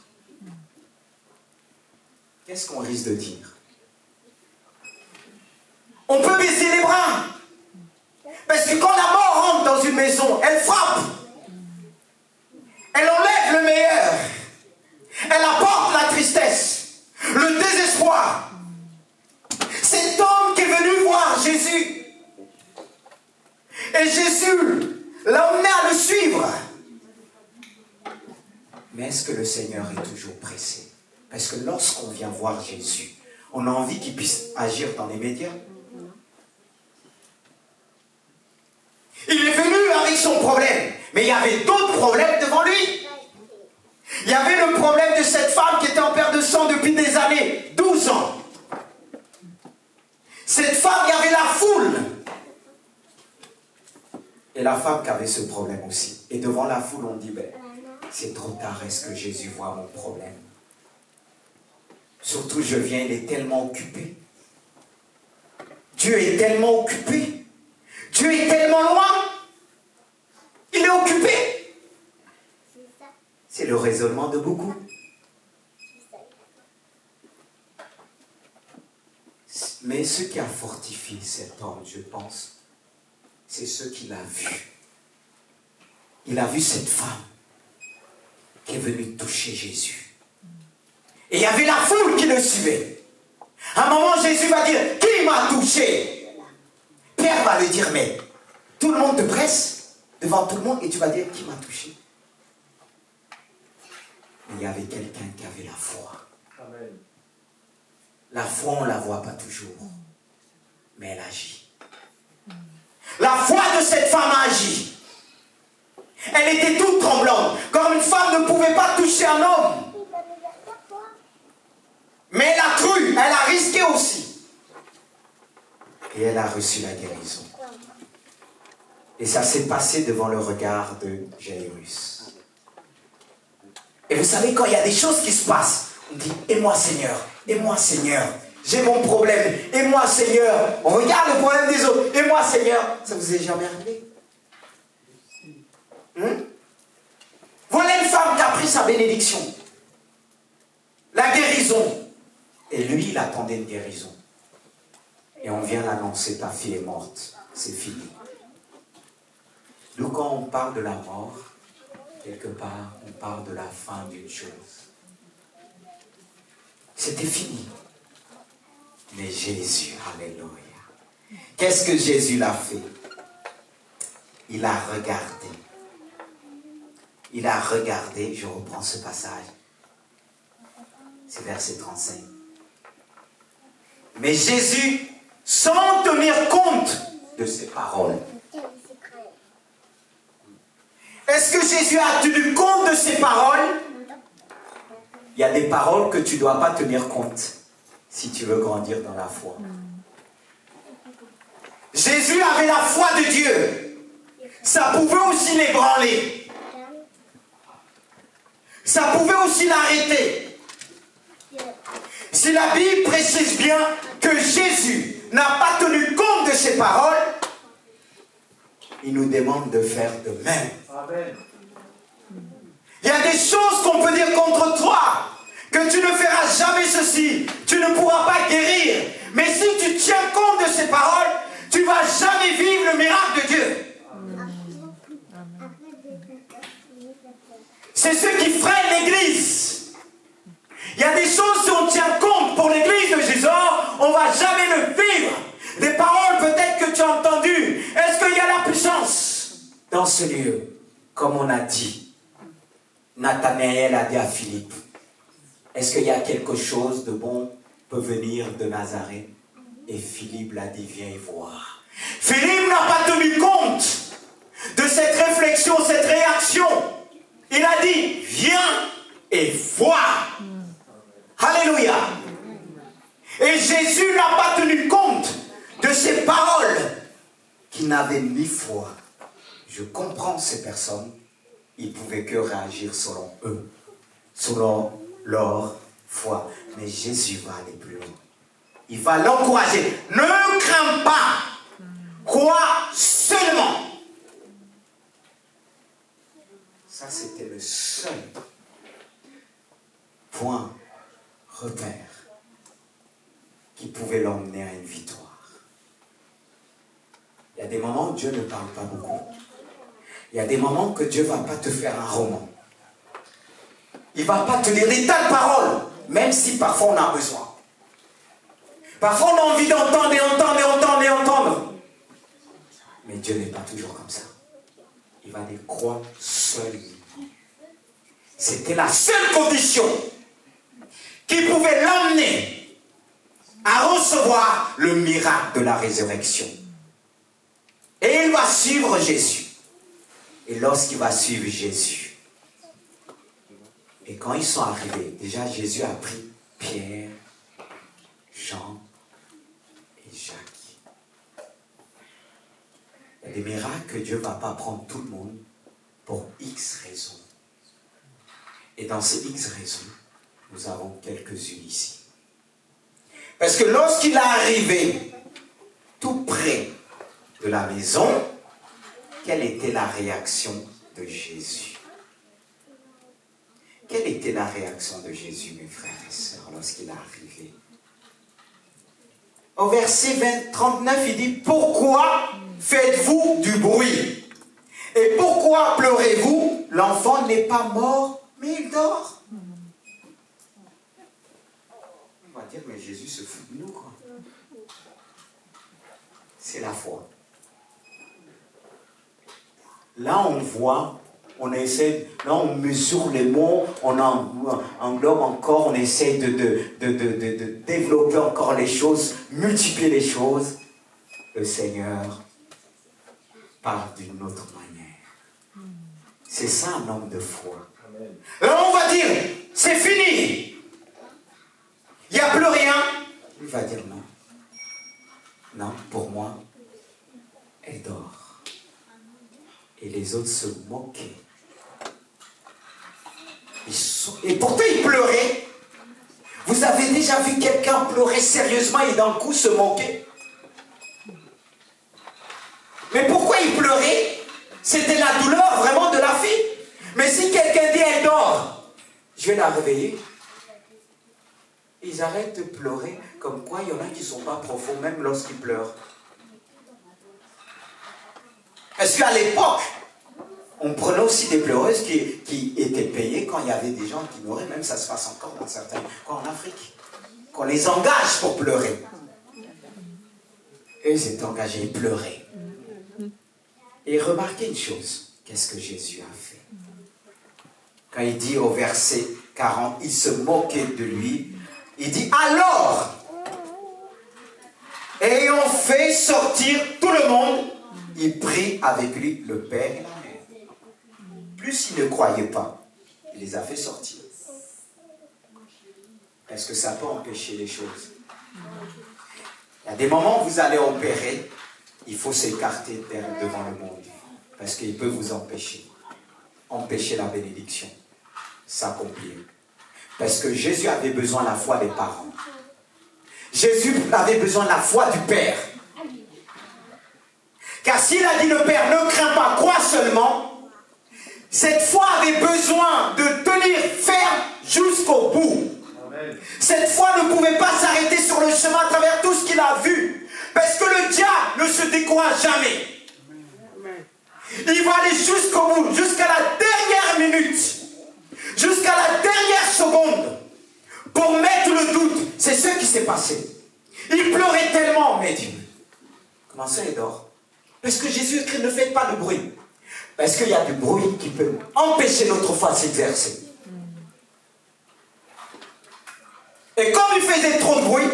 Qu'est-ce qu'on risque de dire? On peut baisser les bras. Parce que quand la mort rentre dans une maison, elle frappe. Elle enlève le meilleur. Elle apporte la tristesse, le désespoir. Cet homme qui est venu voir Jésus. Et Jésus l'a emmené à le suivre. Mais est-ce que le Seigneur est toujours pressé? Parce que lorsqu'on vient voir Jésus, on a envie qu'il puisse agir dans les médias. Il est venu avec son problème, mais il y avait d'autres problèmes devant lui. Il y avait le problème de cette femme qui était en perte de sang depuis des années, 12 ans. Cette femme, il y avait la foule. Et la femme qui avait ce problème aussi. Et devant la foule, on dit, ben, c'est trop tard, est-ce que Jésus voit mon problème? Surtout, je viens, il est tellement occupé. Dieu est tellement occupé. Dieu est tellement loin. Il est occupé. C'est le raisonnement de beaucoup. Mais ce qui a fortifié cet homme, je pense, c'est ce qu'il a vu. Il a vu cette femme qui est venue toucher Jésus. Et il y avait la foule qui le suivait. À un moment, Jésus va dire, qui m'a touché? Pierre va lui dire, mais tout le monde te presse devant tout le monde et tu vas dire, qui m'a touché? Mais il y avait quelqu'un qui avait la foi. Amen. La foi, on ne la voit pas toujours, mais elle agit. La foi de cette femme agit. Elle était toute tremblante, comme une femme ne pouvait pas toucher un homme. Mais elle a cru, elle a risqué aussi. Et elle a reçu la guérison. Et ça s'est passé devant le regard de Jairus. Et vous savez, quand il y a des choses qui se passent, on dit, aie-moi Seigneur, aie-moi Seigneur. J'ai mon problème, aie-moi Seigneur. On regarde le problème des autres, aie-moi Seigneur. Ça vous est jamais arrivé? Voilà une femme qui a pris sa bénédiction. La guérison. Et lui, il attendait une guérison. Et on vient l'annoncer, ta fille est morte. C'est fini. Nous, quand on parle de la mort, quelque part, on parle de la fin d'une chose. C'était fini. Mais Jésus, alléluia. Qu'est-ce que Jésus l'a fait? Il a regardé. Il a regardé, je reprends ce passage. C'est verset 35. Mais Jésus, sans tenir compte de ses paroles. Est-ce que Jésus a tenu compte de ces paroles, il y a des paroles que tu ne dois pas tenir compte si tu veux grandir dans la foi. Jésus avait la foi de Dieu. Ça pouvait aussi l'ébranler. Ça pouvait aussi l'arrêter. Si la Bible précise bien que Jésus n'a pas tenu compte de ces paroles, il nous demande de faire de même. Amen. Il y a des choses qu'on peut dire contre toi, que tu ne feras jamais ceci, tu ne pourras pas guérir. Mais si tu tiens compte de ces paroles, tu ne vas jamais vivre le miracle de Dieu. C'est ce qui freine l'Église. Il y a des choses, si on tient compte pour l'Église de Jésus, on ne va jamais le vivre. Des paroles peut-être que tu as entendues. Est-ce qu'il y a la puissance dans ce lieu? Comme on a dit, Nathanaël a dit à Philippe, est-ce qu'il y a quelque chose de bon peut venir de Nazareth? Et Philippe l'a dit, viens y voir. Philippe n'a pas tenu compte de cette réflexion, cette réaction. Il a dit, viens et vois. Alléluia. Et Jésus n'a pas tenu compte de ces paroles qui n'avaient ni foi. Je comprends ces personnes. Ils ne pouvaient que réagir selon eux, selon leur foi. Mais Jésus va aller plus loin. Il va l'encourager. Ne crains pas. Crois seulement. Ça, c'était le seul point, repère, qui pouvait l'emmener à une victoire. Il y a des moments où Dieu ne parle pas beaucoup. Il y a des moments que Dieu ne va pas te faire un roman. Il ne va pas te dire des tas de paroles, même si parfois on a besoin. Parfois on a envie d'entendre et entendre et entendre et entendre. Mais Dieu n'est pas toujours comme ça. Il va dire, crois seulement. C'était la seule condition qui pouvait l'emmener à recevoir le miracle de la résurrection. Et il va suivre Jésus. Et lorsqu'il va suivre Jésus, et quand ils sont arrivés, déjà Jésus a pris Pierre, Jean et Jacques. Il y a des miracles que Dieu ne va pas prendre tout le monde pour X raisons. Et dans ces X raisons, nous avons quelques-unes ici. Parce que lorsqu'il est arrivé tout près de la maison, quelle était la réaction de Jésus? Quelle était la réaction de Jésus, mes frères et sœurs, lorsqu'il est arrivé? Au verset 39, il dit, pourquoi faites-vous du bruit? Et pourquoi pleurez-vous? L'enfant n'est pas mort, mais il dort. On va dire, mais Jésus se fout de nous, quoi. C'est la foi. Là, on voit, on essaie, là, on mesure les mots, on englobe encore, on essaie de développer encore les choses, multiplier les choses. Le Seigneur parle d'une autre manière. C'est ça un homme de foi. Là, on va dire, c'est fini. Il n'y a plus rien. Il va dire non. Non, pour moi, elle dort. Et les autres se moquaient. Et pourtant, ils pleuraient. Vous avez déjà vu quelqu'un pleurer sérieusement et d'un coup se moquer? Mais pourquoi il pleurait? C'était la douleur vraiment de la fille. Mais si quelqu'un dit elle dort, je vais la réveiller. Ils arrêtent de pleurer. Comme quoi, il y en a qui ne sont pas profonds, même lorsqu'ils pleurent. Parce qu'à l'époque, on prenait aussi des pleureuses qui étaient payées quand il y avait des gens qui mouraient. Même ça se passe encore dans certains coins en Afrique. Qu'on les engage pour pleurer. Eux s'étaient engagés, ils pleuraient. Et remarquez une chose. Qu'est-ce que Jésus a fait? Quand il dit au verset 40, il se moquait de lui. Il dit, alors, ayant fait sortir tout le monde, il prit avec lui le père et la mère. plus ils ne croyaient pas, il les a fait sortir. Est-ce que ça peut empêcher les choses? Il y a des moments où vous allez opérer, il faut s'écarter devant le monde. Parce qu'il peut vous empêcher la bénédiction s'accomplir. Parce que Jésus avait besoin de la foi des parents. Jésus avait besoin de la foi du Père. Car s'il a dit le Père, ne crains pas, crois seulement, cette foi avait besoin de tenir ferme jusqu'au bout. Amen. Cette foi ne pouvait pas s'arrêter sur le chemin à travers tout ce qu'il a vu. Parce que le diable ne se décourage jamais. Amen. Il va aller jusqu'au bout, jusqu'à la dernière minute, jusqu'à la dernière seconde, pour mettre le doute. C'est ce qui s'est passé. Il pleurait tellement, mais dit, comment ça il dort? Parce que Jésus écrit, ne faites pas de bruit. Parce qu'il y a du bruit qui peut empêcher notre foi de s'exercer. Et comme il faisait trop de bruit,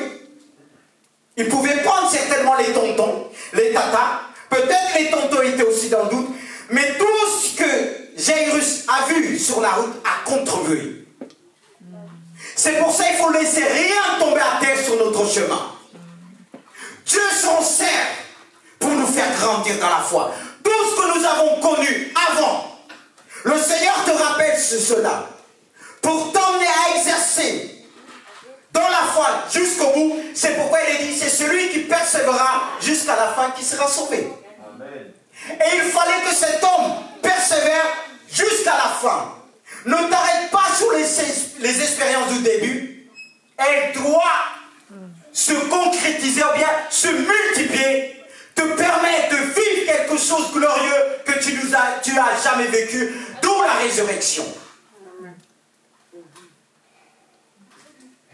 il pouvait prendre certainement les tontons, les tatas. Peut-être les tontons étaient aussi dans le doute. Mais tout ce que Jairus a vu sur la route a contribué. C'est pour ça qu'il faut laisser rien tomber à terre sur notre chemin. Dieu s'en sert pour nous faire grandir dans la foi. Tout ce que nous avons connu avant, le Seigneur te rappelle cela pour t'emmener à exercer dans la foi jusqu'au bout. C'est pourquoi il est dit, c'est celui qui persévérera jusqu'à la fin qui sera sauvé. Amen. Et il fallait que cet homme persévère jusqu'à la fin. Ne t'arrête pas sur les expériences du début. Elle doit se concrétiser ou bien se multiplier, te permettre de vivre quelque chose de glorieux que tu as jamais vécu, d'où la résurrection.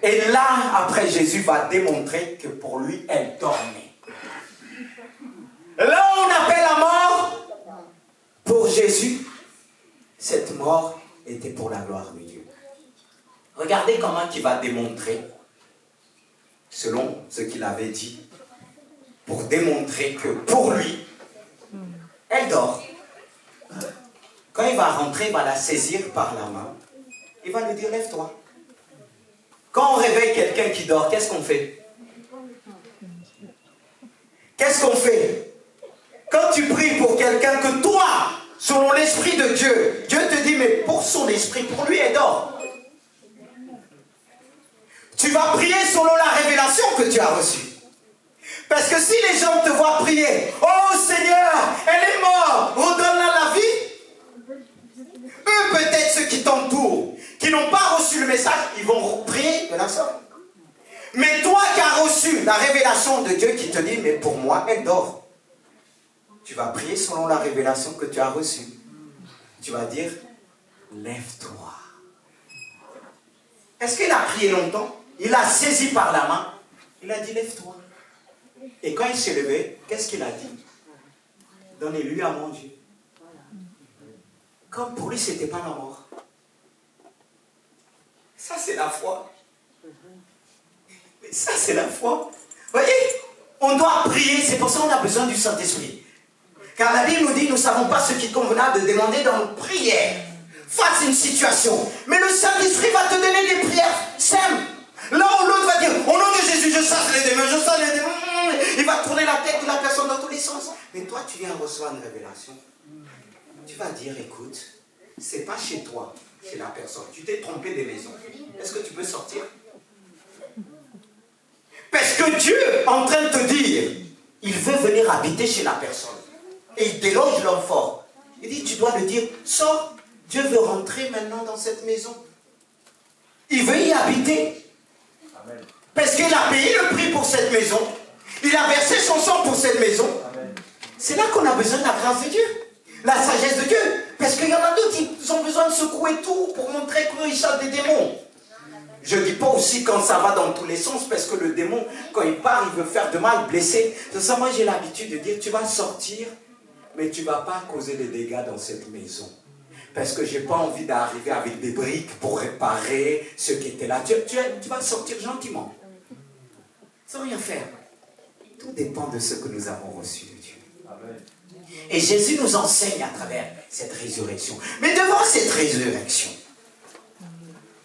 Et là, après, Jésus va démontrer que pour lui, elle dormait. Là, on appelle la mort. Pour Jésus, cette mort était pour la gloire de Dieu. Regardez comment il va démontrer, selon ce qu'il avait dit, pour démontrer que pour lui, elle dort. Quand il va rentrer, il va la saisir par la main. Il va lui dire, lève-toi. Quand on réveille quelqu'un qui dort, qu'est-ce qu'on fait? Qu'est-ce qu'on fait? Quand tu pries pour quelqu'un que toi, selon l'Esprit de Dieu, Dieu te dit, mais pour son esprit, pour lui, elle dort. Tu vas prier selon la révélation que tu as reçue. Parce que si les gens te voient prier, oh Seigneur, elle est morte, redonne-la la vie. Eux, peut-être ceux qui t'entourent, qui n'ont pas reçu le message, ils vont prier de la sorte. Mais toi qui as reçu la révélation de Dieu qui te dit, mais pour moi, elle dort. Tu vas prier selon la révélation que tu as reçue. Tu vas dire, lève-toi. Est-ce qu'il a prié longtemps? Il a saisi par la main. Il a dit, lève-toi. Et quand il s'est levé, qu'est-ce qu'il a dit? Donnez-lui à manger. Comme pour lui, ce n'était pas la mort. Ça, c'est la foi. Mais ça, c'est la foi. Vous voyez, on doit prier. C'est pour ça qu'on a besoin du Saint-Esprit. Car la Bible nous dit, nous ne savons pas ce qui est convenable de demander dans nos prières face à une situation. Mais le Saint-Esprit va te donner des prières simples. Là où l'autre va dire, au nom de Jésus, je chasse les démons, je chasse les démons. Il va tourner la tête de la personne dans tous les sens. Mais toi, tu viens recevoir une révélation. Tu vas dire, écoute, c'est pas chez toi, chez la personne. Tu t'es trompé des maisons. Est-ce que tu peux sortir? Parce que Dieu est en train de te dire, il veut venir habiter chez la personne. Et il déloge l'homme fort. Il dit, tu dois le dire, sors. Dieu veut rentrer maintenant dans cette maison. Il veut y habiter. Amen. Parce qu'il a payé le prix pour cette maison. Il a versé son sang pour cette maison. Amen. C'est là qu'on a besoin de la grâce de Dieu. La sagesse de Dieu. Parce qu'il y en a d'autres qui ont besoin de secouer tout pour montrer qu'ils chassent des démons. Je ne dis pas aussi quand ça va dans tous les sens, parce que le démon, quand il part, il veut faire de mal, blesser. C'est ça, moi j'ai l'habitude de dire, tu vas sortir, mais tu ne vas pas causer des dégâts dans cette maison. Parce que je n'ai pas envie d'arriver avec des briques pour réparer ce qui était là. Tu vas sortir gentiment. Sans rien faire. Tout dépend de ce que nous avons reçu de Dieu. Amen. Et Jésus nous enseigne à travers cette résurrection. Mais devant cette résurrection,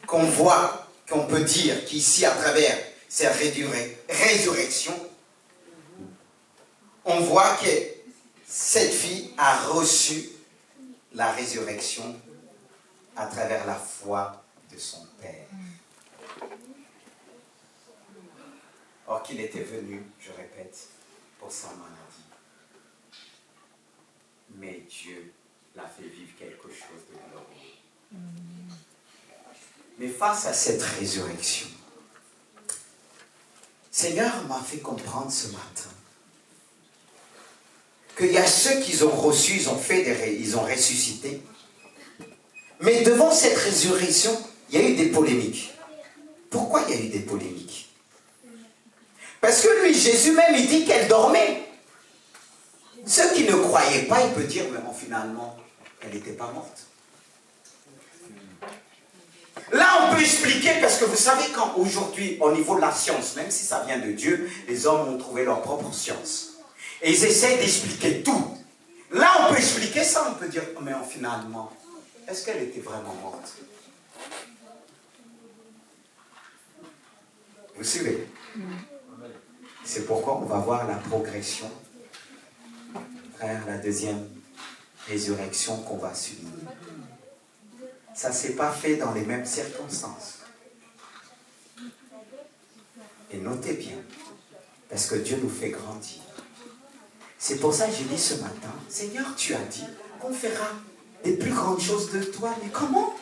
qu'on voit, qu'on peut dire qu'ici, à travers cette résurrection, on voit que cette fille a reçu la résurrection à travers la foi de son Père. Or qu'il était venu, je répète, pour sa maladie. Mais Dieu l'a fait vivre quelque chose de glorieux. Mais face à cette résurrection, Seigneur m'a fait comprendre ce matin qu'il y a ceux qui ont reçu, ils ont ressuscité. Mais devant cette résurrection, il y a eu des polémiques. Pourquoi il y a eu des polémiques? Parce que lui, Jésus même, il dit qu'elle dormait. Ceux qui ne croyaient pas, il peut dire, mais bon, finalement, elle n'était pas morte. Là, on peut expliquer, parce que vous savez, quand aujourd'hui, au niveau de la science, même si ça vient de Dieu, les hommes ont trouvé leur propre science. Et ils essaient d'expliquer tout. Là, on peut expliquer ça, on peut dire, mais finalement, est-ce qu'elle était vraiment morte? Vous suivez? C'est pourquoi on va voir la progression vers la deuxième résurrection qu'on va subir. Ça ne s'est pas fait dans les mêmes circonstances. Et notez bien, parce que Dieu nous fait grandir. C'est pour ça que j'ai dit ce matin, Seigneur, tu as dit qu'on fera des plus grandes choses de toi, mais comment?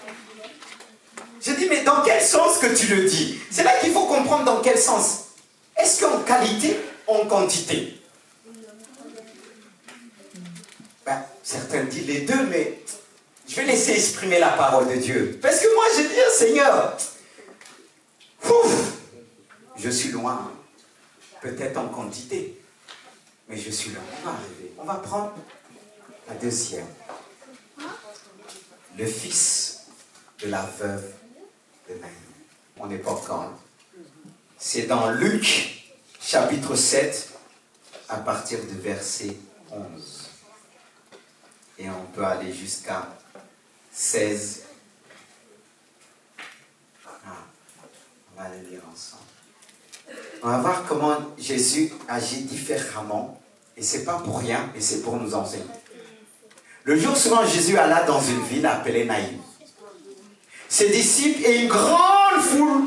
Je dis, mais dans quel sens que tu le dis? C'est là qu'il faut comprendre dans quel sens. Est-ce qu'en qualité ou en quantité? Certains disent les deux, mais je vais laisser exprimer la parole de Dieu. Parce que moi, je dis, Seigneur, je suis loin, peut-être en quantité, mais je suis loin. On va arriver. On va prendre la deuxième. Le fils de la veuve de Naïm. On n'est pas encore là. C'est dans Luc, chapitre 7, à partir du verset 11. Et on peut aller jusqu'à 16. On va le lire ensemble. On va voir comment Jésus agit différemment. Et ce n'est pas pour rien, mais c'est pour nous enseigner. Le jour suivant, Jésus alla dans une ville appelée Naïm. Ses disciples et une grande foule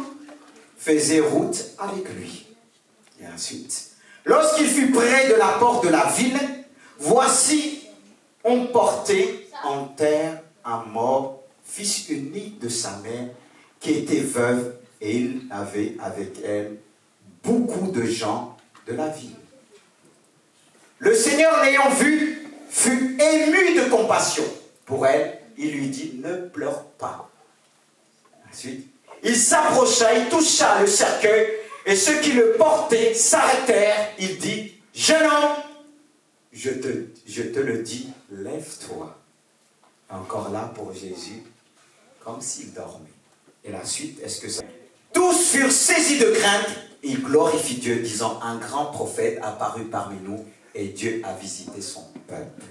faisaient route avec lui. Et ensuite, lorsqu'il fut près de la porte de la ville, voici, on portait en terre un mort, fils unique de sa mère, qui était veuve, et il avait avec elle beaucoup de gens de la ville. Le Seigneur, l'ayant vu, fut ému de compassion pour elle. Il lui dit, ne pleure pas. Ensuite, il s'approcha, il toucha le cercueil, et ceux qui le portaient s'arrêtèrent. Il dit, jeune homme, je te le dis, lève-toi. Encore là pour Jésus, comme s'il dormait. Et la suite, est-ce que ça... Tous furent saisis de crainte, et ils glorifient Dieu, disant, un grand prophète apparut parmi nous, et Dieu a visité son peuple.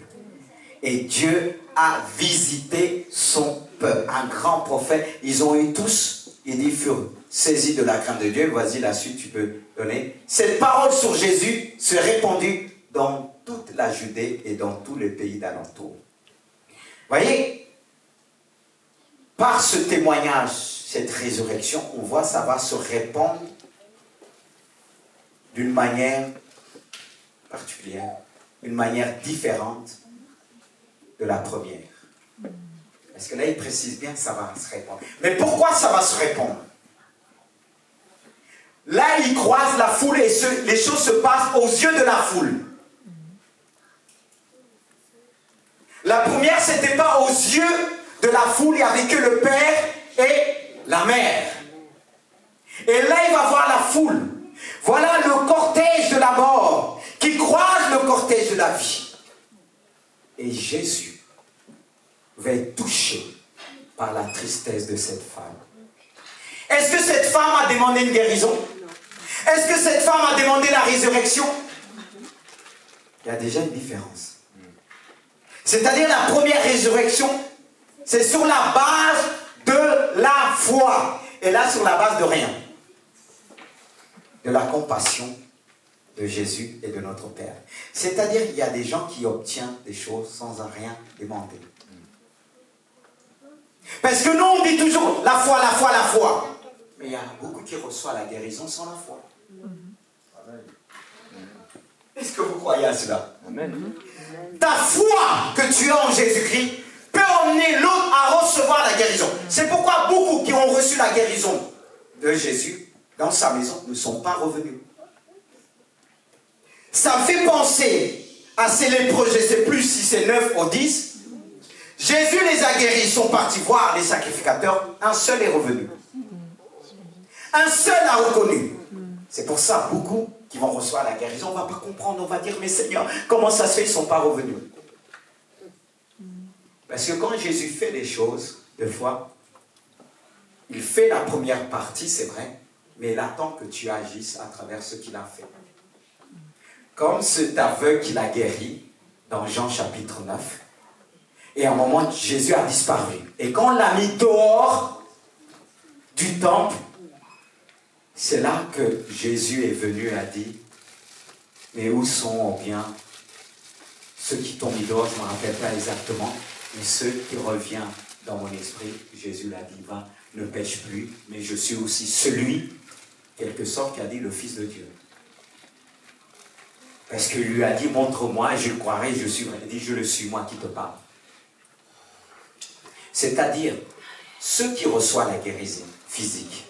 Et Dieu a visité son peuple. Un grand prophète, ils ont eu tous, il dit, furent saisis de la crainte de Dieu. Vas-y, la suite, tu peux donner. Cette parole sur Jésus se répandit dans toute la Judée et dans tous les pays d'alentour. Voyez, par ce témoignage, cette résurrection, on voit ça va se répandre d'une manière particulière, une manière différente de la première. Parce que là, il précise bien que ça va se répandre. Mais pourquoi ça va se répandre? Là, il croise la foule et les choses se passent aux yeux de la foule. La première, ce n'était pas aux yeux de la foule, il n'y avait que le père et la mère. Et là, il va voir la foule. Voilà le cortège de la mort qui croise le cortège de la vie. Et Jésus va être touché par la tristesse de cette femme. Est-ce que cette femme a demandé une guérison? Est-ce que cette femme a demandé la résurrection? Il y a déjà une différence. C'est-à-dire la première résurrection, c'est sur la base de la foi. Et là, sur la base de rien. De la compassion de Jésus et de notre Père. C'est-à-dire qu'il y a des gens qui obtiennent des choses sans rien demander. Parce que nous, on dit toujours la foi, la foi, la foi. Mais il y a beaucoup qui reçoivent la guérison sans la foi. Est-ce que vous croyez à cela? Amen. Ta foi que tu as en Jésus-Christ peut emmener l'autre à recevoir la guérison. C'est pourquoi beaucoup qui ont reçu la guérison de Jésus dans sa maison ne sont pas revenus. Ça me fait penser à ces lépreux, je ne sais plus si c'est 9 ou 10. Jésus les a guéris, ils sont partis voir les sacrificateurs. Un seul est revenu. Un seul a reconnu. C'est pour ça, beaucoup qui vont recevoir la guérison, on ne va pas comprendre, on va dire, mais Seigneur, comment ça se fait, ils ne sont pas revenus? Parce que quand Jésus fait les choses, des fois, il fait la première partie, c'est vrai, mais il attend que tu agisses à travers ce qu'il a fait. Comme cet aveugle qu'il a guéri dans Jean chapitre 9. Et à un moment, Jésus a disparu. Et quand on l'a mis dehors du temple, c'est là que Jésus est venu et a dit, mais où sont bien ceux qui t'ont mis dehors, je ne me rappelle pas exactement, mais ceux qui reviennent dans mon esprit, Jésus l'a dit, va, ne pêche plus, mais je suis aussi celui, quelque sorte, qui a dit le Fils de Dieu. Parce qu'il lui a dit, montre-moi, et je le croirai, je suis. Il a dit, je le suis, moi qui te parle. C'est-à-dire, ceux qui reçoivent la guérison physique,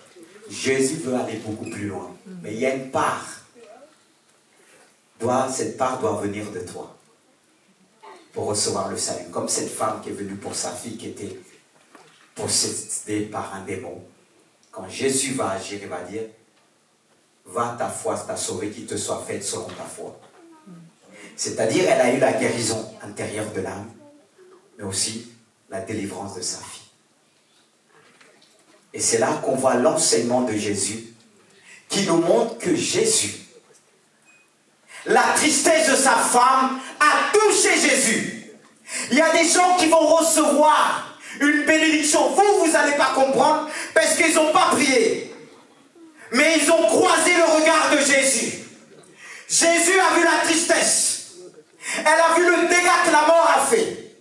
Jésus veut aller beaucoup plus loin. Mais il y a une part. Cette part doit venir de toi. Pour recevoir le salut. Comme cette femme qui est venue pour sa fille qui était possédée par un démon. Quand Jésus va agir, il va dire, va, ta foi t'a sauvé, qu'il te soit faite selon ta foi. C'est-à-dire, elle a eu la guérison intérieure de l'âme, mais aussi la délivrance de sa fille. Et c'est là qu'on voit l'enseignement de Jésus, qui nous montre que Jésus, la tristesse de sa femme, a touché Jésus. Il y a des gens qui vont recevoir une bénédiction. Vous n'allez pas comprendre, parce qu'ils n'ont pas prié. Mais ils ont croisé le regard de Jésus. Jésus a vu la tristesse. Elle a vu le dégât que la mort a fait.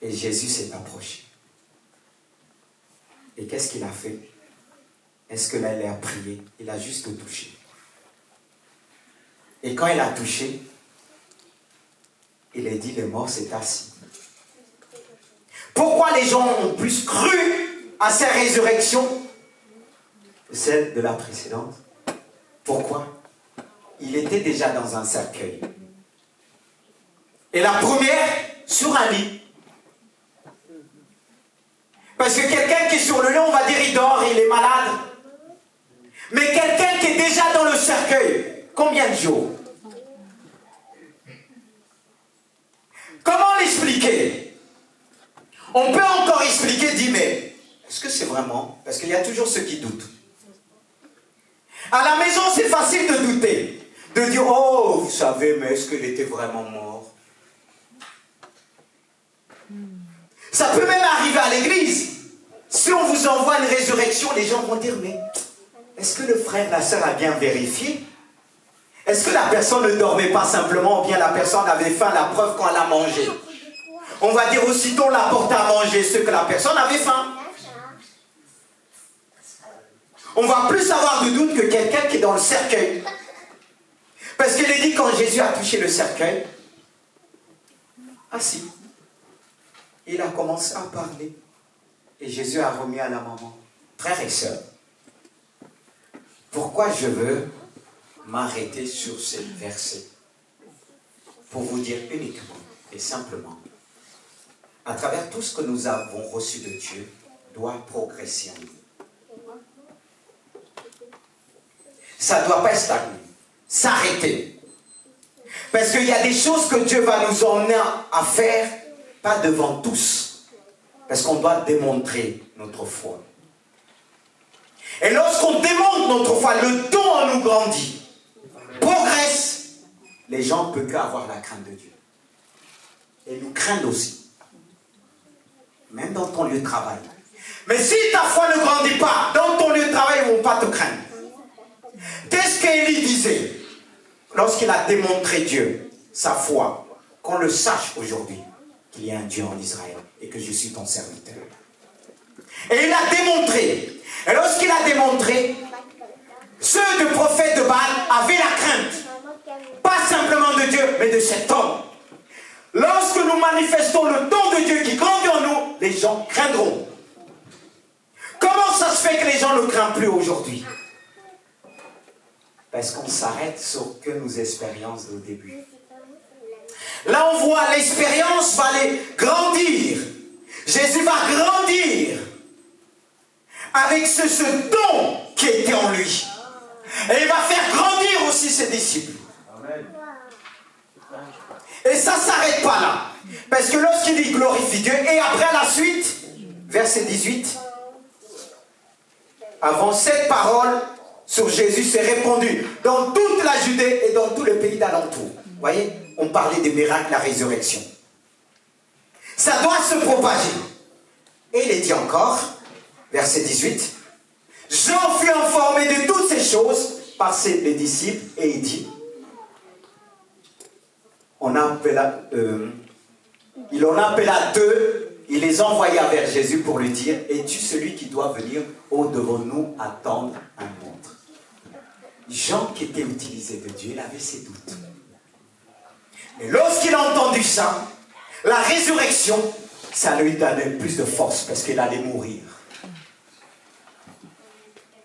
Et Jésus s'est approché. Et qu'est-ce qu'il a fait? Est-ce que là, il a prié? Il a juste touché. Et quand il a touché, il a dit, le mort s'est assis. Pourquoi les gens ont plus cru à sa résurrection que celle de la précédente? Pourquoi? Il était déjà dans un cercueil. Et la première, sur un lit. Parce que quelqu'un qui est sur le lit, on va dire il dort, il est malade. Mais quelqu'un qui est déjà dans le cercueil, combien de jours? Comment l'expliquer? On peut encore expliquer, dire, mais est-ce que c'est vraiment? Parce qu'il y a toujours ceux qui doutent. À la maison, c'est facile de douter. De dire, oh, vous savez, mais est-ce qu'il était vraiment mort? Ça peut même arriver à l'église. Si on vous envoie une résurrection, les gens vont dire, mais est-ce que le frère, la sœur a bien vérifié? Est-ce que la personne ne dormait pas simplement, ou bien la personne avait faim, la preuve quand elle a mangé? On va dire aussitôt on l'apporte à manger ce que la personne avait faim. On va plus avoir de doute que quelqu'un qui est dans le cercueil. Parce qu'il est dit quand Jésus a touché le cercueil, assis, il a commencé à parler. Et Jésus a remis à la maman, frères et sœurs, pourquoi je veux m'arrêter sur ce verset? Pour vous dire uniquement et simplement, à travers tout ce que nous avons reçu de Dieu, doit progresser en nous. Ça ne doit pas stagner, s'arrêter. Parce qu'il y a des choses que Dieu va nous emmener à faire, pas devant tous. Parce qu'on doit démontrer notre foi. Et lorsqu'on démontre notre foi, le don en nous grandit, progresse, les gens ne peuvent qu'avoir la crainte de Dieu. et nous craindre aussi. Même dans ton lieu de travail. Mais si ta foi ne grandit pas, dans ton lieu de travail, ils ne vont pas te craindre. Qu'est-ce qu'Élie disait lorsqu'il a démontré Dieu, sa foi, qu'on le sache aujourd'hui, qu'il y a un Dieu en Israël et que je suis ton serviteur. Et il a démontré. Et lorsqu'il a démontré, ceux de prophètes de Baal avaient la crainte. Pas simplement de Dieu, mais de cet homme. Lorsque nous manifestons le don de Dieu qui grandit en nous, les gens craindront. Comment ça se fait que les gens ne craignent plus aujourd'hui? Parce qu'on s'arrête sur ce que nous expériences au début. Là, on voit l'expérience va aller grandir. Jésus va grandir avec ce don qui était en lui. Et il va faire grandir aussi ses disciples. Amen. Et ça ne s'arrête pas là. Parce que lorsqu'il dit glorifie Dieu, et après la suite, verset 18, avant cette parole sur Jésus s'est répandue dans toute la Judée et dans tout le pays d'alentour. Vous voyez, on parlait des miracles, la résurrection. Ça doit se propager. Et il est dit encore, verset 18, Jean fut informé de toutes ces choses par les disciples et il dit, il en appela deux, il les envoya vers Jésus pour lui dire, es-tu celui qui doit venir ou devons-nous attendre un autre? Jean qui était utilisé de Dieu, il avait ses doutes. Et lorsqu'il a entendu ça, la résurrection, ça lui donnait plus de force parce qu'il allait mourir.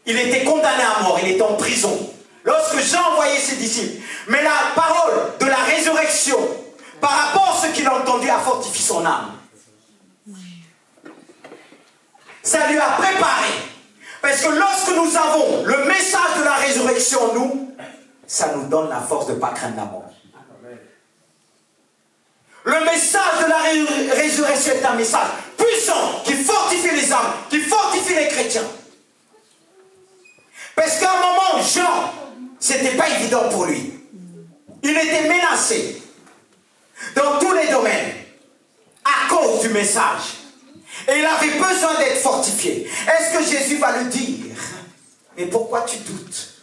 Il était condamné à mort, il était en prison. Lorsque Jean envoyait ses disciples, mais la parole de la résurrection, par rapport à ce qu'il a entendu, a fortifié son âme. Ça lui a préparé. Parce que lorsque nous avons le message de la résurrection en nous, ça nous donne la force de ne pas craindre la mort. Le message de la résurrection est un message puissant qui fortifie les âmes, qui fortifie les chrétiens. Parce qu'à un moment, Jean, c'était pas évident pour lui. Il était menacé dans tous les domaines à cause du message. Et il avait besoin d'être fortifié. Est-ce que Jésus va le dire? Mais pourquoi tu doutes?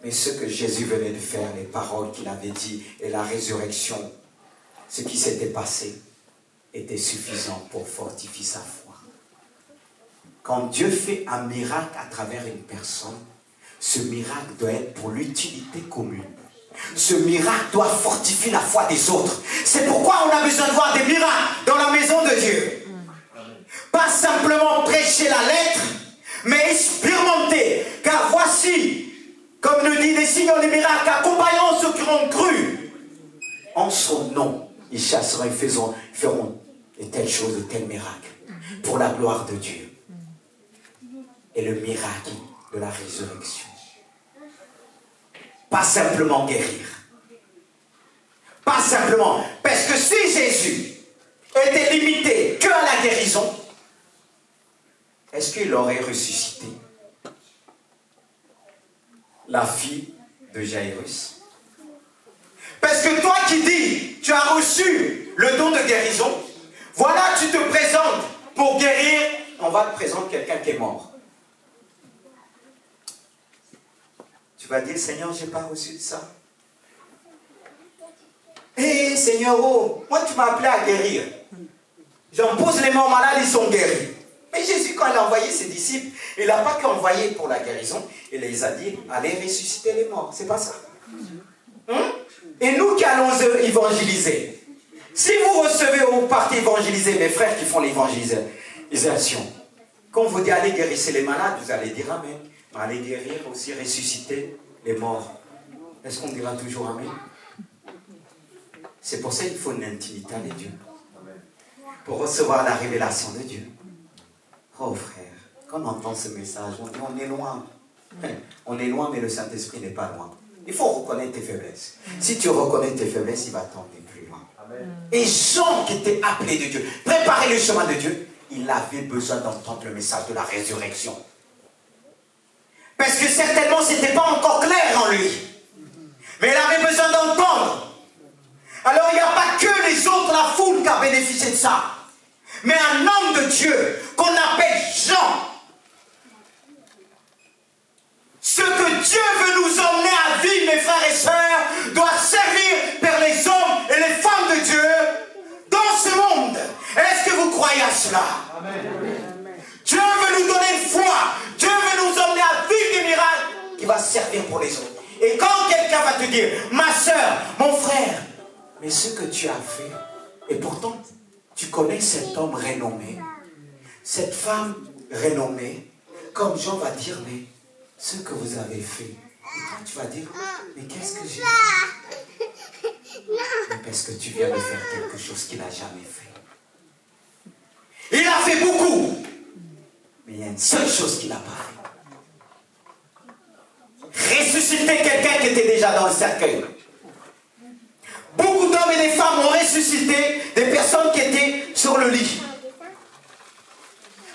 Mais ce que Jésus venait de faire, les paroles qu'il avait dit et la résurrection, ce qui s'était passé, était suffisant pour fortifier sa foi. Quand Dieu fait un miracle à travers une personne, ce miracle doit être pour l'utilité commune. Ce miracle doit fortifier la foi des autres. C'est pourquoi on a besoin de voir des miracles dans la maison de Dieu. Pas simplement prêcher la lettre, mais expérimenter. Car voici, comme nous dit les signes des miracles, accompagnant ceux qui ont cru. En son nom, ils chasseront et feront de telles choses, de tels miracles. Pour la gloire de Dieu. Et le miracle de la résurrection. Pas simplement guérir. Pas simplement. Parce que si Jésus était limité que à la guérison, est-ce qu'il aurait ressuscité la fille de Jairus? Parce que toi qui dis, tu as reçu le don de guérison, voilà, tu te présentes pour guérir, on va te présenter quelqu'un qui est mort. Tu vas dire, Seigneur, je n'ai pas reçu de ça. Hé, Seigneur, oh, moi tu m'as appelé à guérir. J'en pose les mains aux malades, ils sont guéris. Mais Jésus, quand il a envoyé ses disciples, il n'a pas qu'envoyé pour la guérison, il les a dit, allez ressusciter les morts. C'est pas ça. Et nous qui allons évangéliser, si vous recevez ou partez évangéliser, mes frères qui font l'évangélisation, quand on vous dit allez guérir les malades, vous allez dire Amen. Allez guérir aussi, ressusciter les morts. Est-ce qu'on dira toujours Amen? C'est pour ça qu'il faut une intimité avec Dieu. Pour recevoir la révélation de Dieu. Oh frère, quand on entend ce message, on dit on est loin. On est loin, mais le Saint-Esprit n'est pas loin. Il faut reconnaître tes faiblesses. Si tu reconnais tes faiblesses, il va t'emmener plus loin. Amen. Et Jean qui était appelé de Dieu, préparer le chemin de Dieu, il avait besoin d'entendre le message de la résurrection. Parce que certainement, ce n'était pas encore clair en lui. Mais il avait besoin d'entendre. Alors, il n'y a pas que les autres, la servir pour les autres. Et quand quelqu'un va te dire, ma soeur, mon frère, mais ce que tu as fait, et pourtant tu connais cet homme renommé, cette femme renommée, comme Jean va dire, mais ce que vous avez fait, et toi tu vas dire, mais qu'est-ce que j'ai fait? Mais parce que tu viens de faire quelque chose qu'il n'a jamais fait. Il a fait beaucoup, mais il y a une seule chose qu'il n'a pas fait. Ressusciter quelqu'un qui était déjà dans le cercueil. Beaucoup d'hommes et de femmes ont ressuscité des personnes qui étaient sur le lit.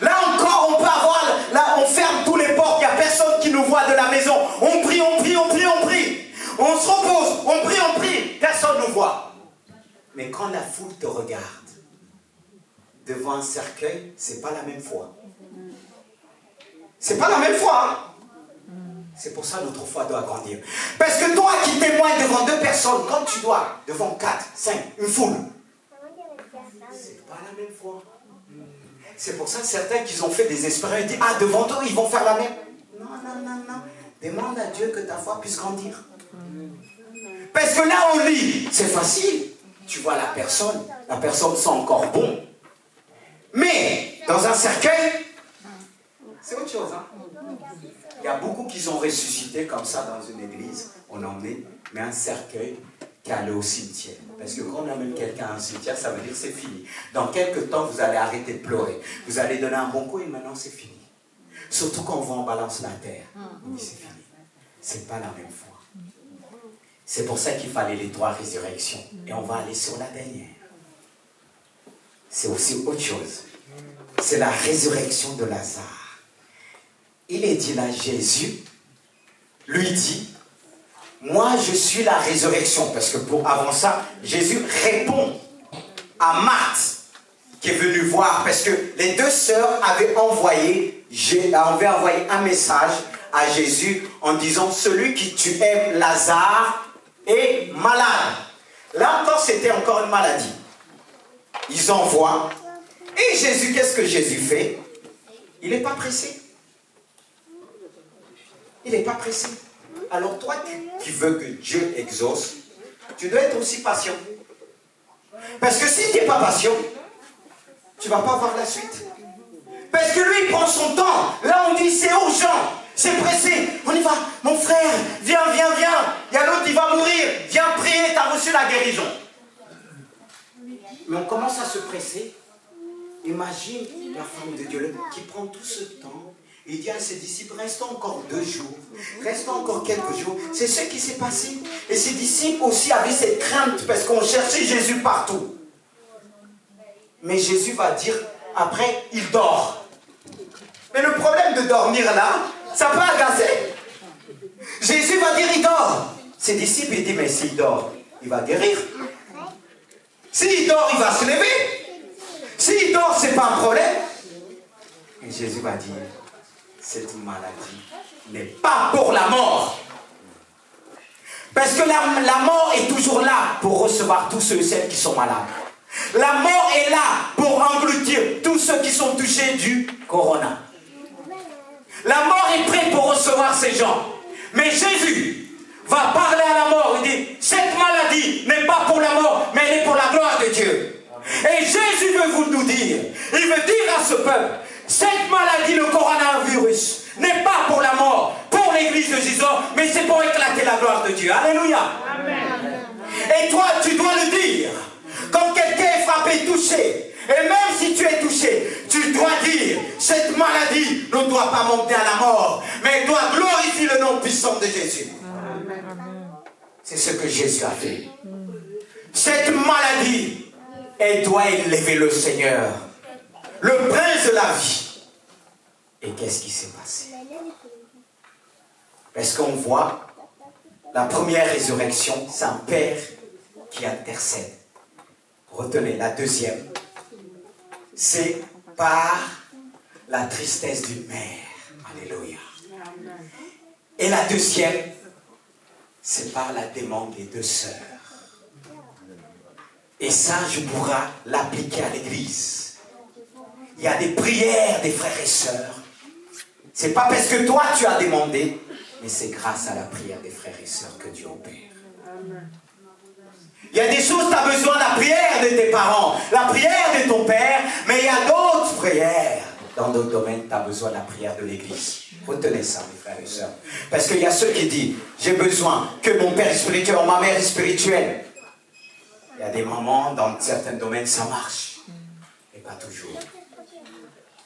Là encore, on peut avoir, là on ferme tous les portes, il n'y a personne qui nous voit de la maison. On prie, on prie, on prie, on prie. On se repose, on prie, personne ne nous voit. Mais quand la foule te regarde, devant un cercueil, c'est pas la même foi. C'est pas la même foi. Hein? C'est pour ça que notre foi doit grandir. Parce que toi qui témoignes devant 2 personnes, quand tu dois devant 4, 5, une foule, c'est pas la même foi. C'est pour ça que certains qui ont fait des expériences disent, ah, devant toi, ils vont faire la même. Non, non, non, non. Demande à Dieu que ta foi puisse grandir. Parce que là, on lit, c'est facile. Tu vois la personne sent encore bon. Mais, dans un cercueil, c'est autre chose. Hein? Il y a beaucoup qui sont ressuscités comme ça dans une église. On emmenait, mais un cercueil qui allait au cimetière. Parce que quand on amène quelqu'un à un cimetière, ça veut dire que c'est fini. Dans quelques temps, vous allez arrêter de pleurer. Vous allez donner un bon coup et maintenant c'est fini. Surtout quand on va en balance la terre. On dit c'est fini. C'est pas la même foi. C'est pour ça qu'il fallait les 3 résurrections. Et on va aller sur la dernière. C'est aussi autre chose. C'est la résurrection de Lazare. Il est dit là, Jésus lui dit, moi je suis la résurrection. Parce que avant ça, Jésus répond à Marthe qui est venue voir. Parce que les 2 sœurs avaient envoyé un message à Jésus en disant, celui qui tu aimes, Lazare, est malade. Là encore, c'était encore une maladie. Ils envoient. Et Jésus, qu'est-ce que Jésus fait? Il n'est pas pressé. Il n'est pas pressé. Alors toi qui veux que Dieu exauce, tu dois être aussi patient. Parce que si tu n'es pas patient, tu ne vas pas voir la suite. Parce que lui, il prend son temps. Là, on dit, c'est urgent, c'est pressé. On y va. Mon frère, viens, viens, viens. Il y a l'autre, il va mourir. Viens prier, tu as reçu la guérison. Mais on commence à se presser. Imagine la femme de Dieu qui prend tout ce temps. Il dit à ses disciples, restons encore 2 jours, restons encore quelques jours. C'est ce qui s'est passé. Et ses disciples aussi avaient cette crainte parce qu'on cherchait Jésus partout. Mais Jésus va dire, après, il dort. Mais le problème de dormir là, ça peut agacer. Jésus va dire, il dort. Ses disciples, ils disent, mais s'il dort, il va guérir. S'il dort, il va se lever. S'il dort, ce n'est pas un problème. Et Jésus va dire, cette maladie n'est pas pour la mort. Parce que la mort est toujours là pour recevoir tous ceux et celles qui sont malades. La mort est là pour engloutir tous ceux qui sont touchés du corona. La mort est prête pour recevoir ces gens. Mais Jésus va parler à la mort. Il dit, cette maladie n'est pas pour la mort, mais elle est pour la gloire de Dieu. Et Jésus veut vous nous dire, il veut dire à ce peuple, cette maladie, le coronavirus, n'est pas pour la mort, pour l'église de Jésus, mais c'est pour éclater la gloire de Dieu. Alléluia. Amen. Et toi, tu dois le dire. Quand quelqu'un est frappé, touché, et même si tu es touché, tu dois dire, cette maladie ne doit pas monter à la mort, mais elle doit glorifier le nom puissant de Jésus. C'est ce que Jésus a fait. Cette maladie, elle doit élever le Seigneur, le prince de la vie. Et qu'est-ce qui s'est passé? Parce qu'on voit, la première résurrection, c'est un père qui intercède. Retenez, la deuxième, c'est par la tristesse d'une mère. Alléluia. Et la deuxième, c'est par la demande des 2 sœurs. Et ça, je pourrai l'appliquer à l'église. Il y a des prières des frères et sœurs. C'est pas parce que toi tu as demandé Mais c'est grâce à la prière des frères et sœurs que Dieu opère. Il y a des choses, tu as besoin de la prière de tes parents, la prière de ton père, mais il y a d'autres prières. Dans d'autres domaines, tu as besoin de la prière de l'Église. Retenez ça, mes frères et sœurs. Parce qu'il y a ceux qui disent, j'ai besoin que mon père est spirituel ou ma mère est spirituelle. Il y a des moments, dans certains domaines, ça marche. Mais pas toujours.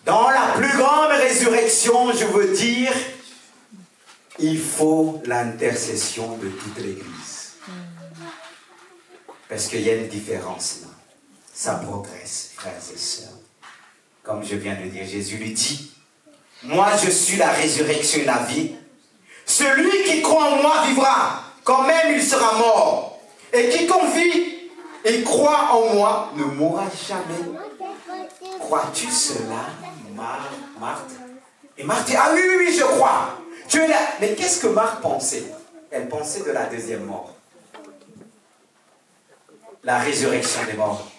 Dans la plus grande résurrection, je veux dire, il faut l'intercession de toute l'Église. Parce qu'il y a une différence là. Ça progresse, frères et sœurs. Comme je viens de dire, Jésus lui dit, moi je suis la résurrection et la vie. Celui qui croit en moi vivra, quand même il sera mort. Et quiconque vit et croit en moi ne mourra jamais. Crois-tu cela, Marthe? Et Marthe dit, ah oui, oui, oui, je crois. Tu es là. Mais qu'est-ce que Marthe pensait? Elle pensait de la deuxième mort. La résurrection des morts.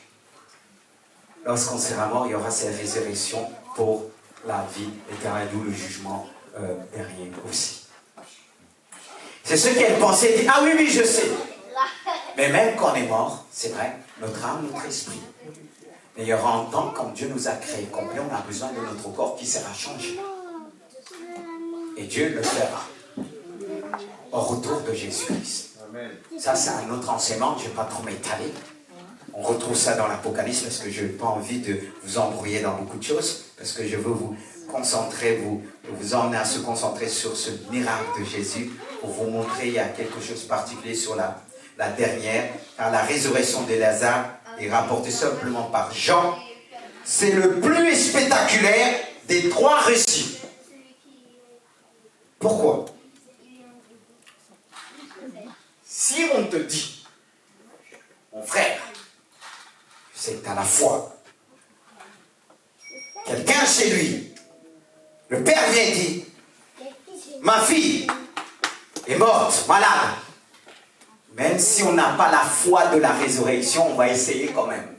Lorsqu'on sera mort, il y aura cette résurrection pour la vie éternelle, d'où le jugement dernier aussi. C'est ce qu'elle pensait, elle dit, ah oui, oui, je sais. Mais même quand on est mort, c'est vrai, notre âme, notre esprit. Mais il y aura un temps, quand Dieu nous a créés complet, on a besoin de notre corps qui sera changé. Et Dieu le fera. Au retour de Jésus-Christ. Ça, c'est un autre enseignement, je ne vais pas trop m'étaler. On retrouve ça dans l'Apocalypse parce que je n'ai pas envie de vous embrouiller dans beaucoup de choses, parce que je veux vous concentrer, vous emmener à se concentrer sur ce miracle de Jésus, pour vous montrer qu'il y a quelque chose de particulier sur la dernière, car la résurrection de Lazare est rapportée simplement par Jean. C'est le plus spectaculaire des 3 récits. Pourquoi? Si on te dit, mon frère, c'est à la foi, quelqu'un chez lui, le père vient dire, ma fille est morte, malade. Même si on n'a pas la foi de la résurrection, on va essayer quand même.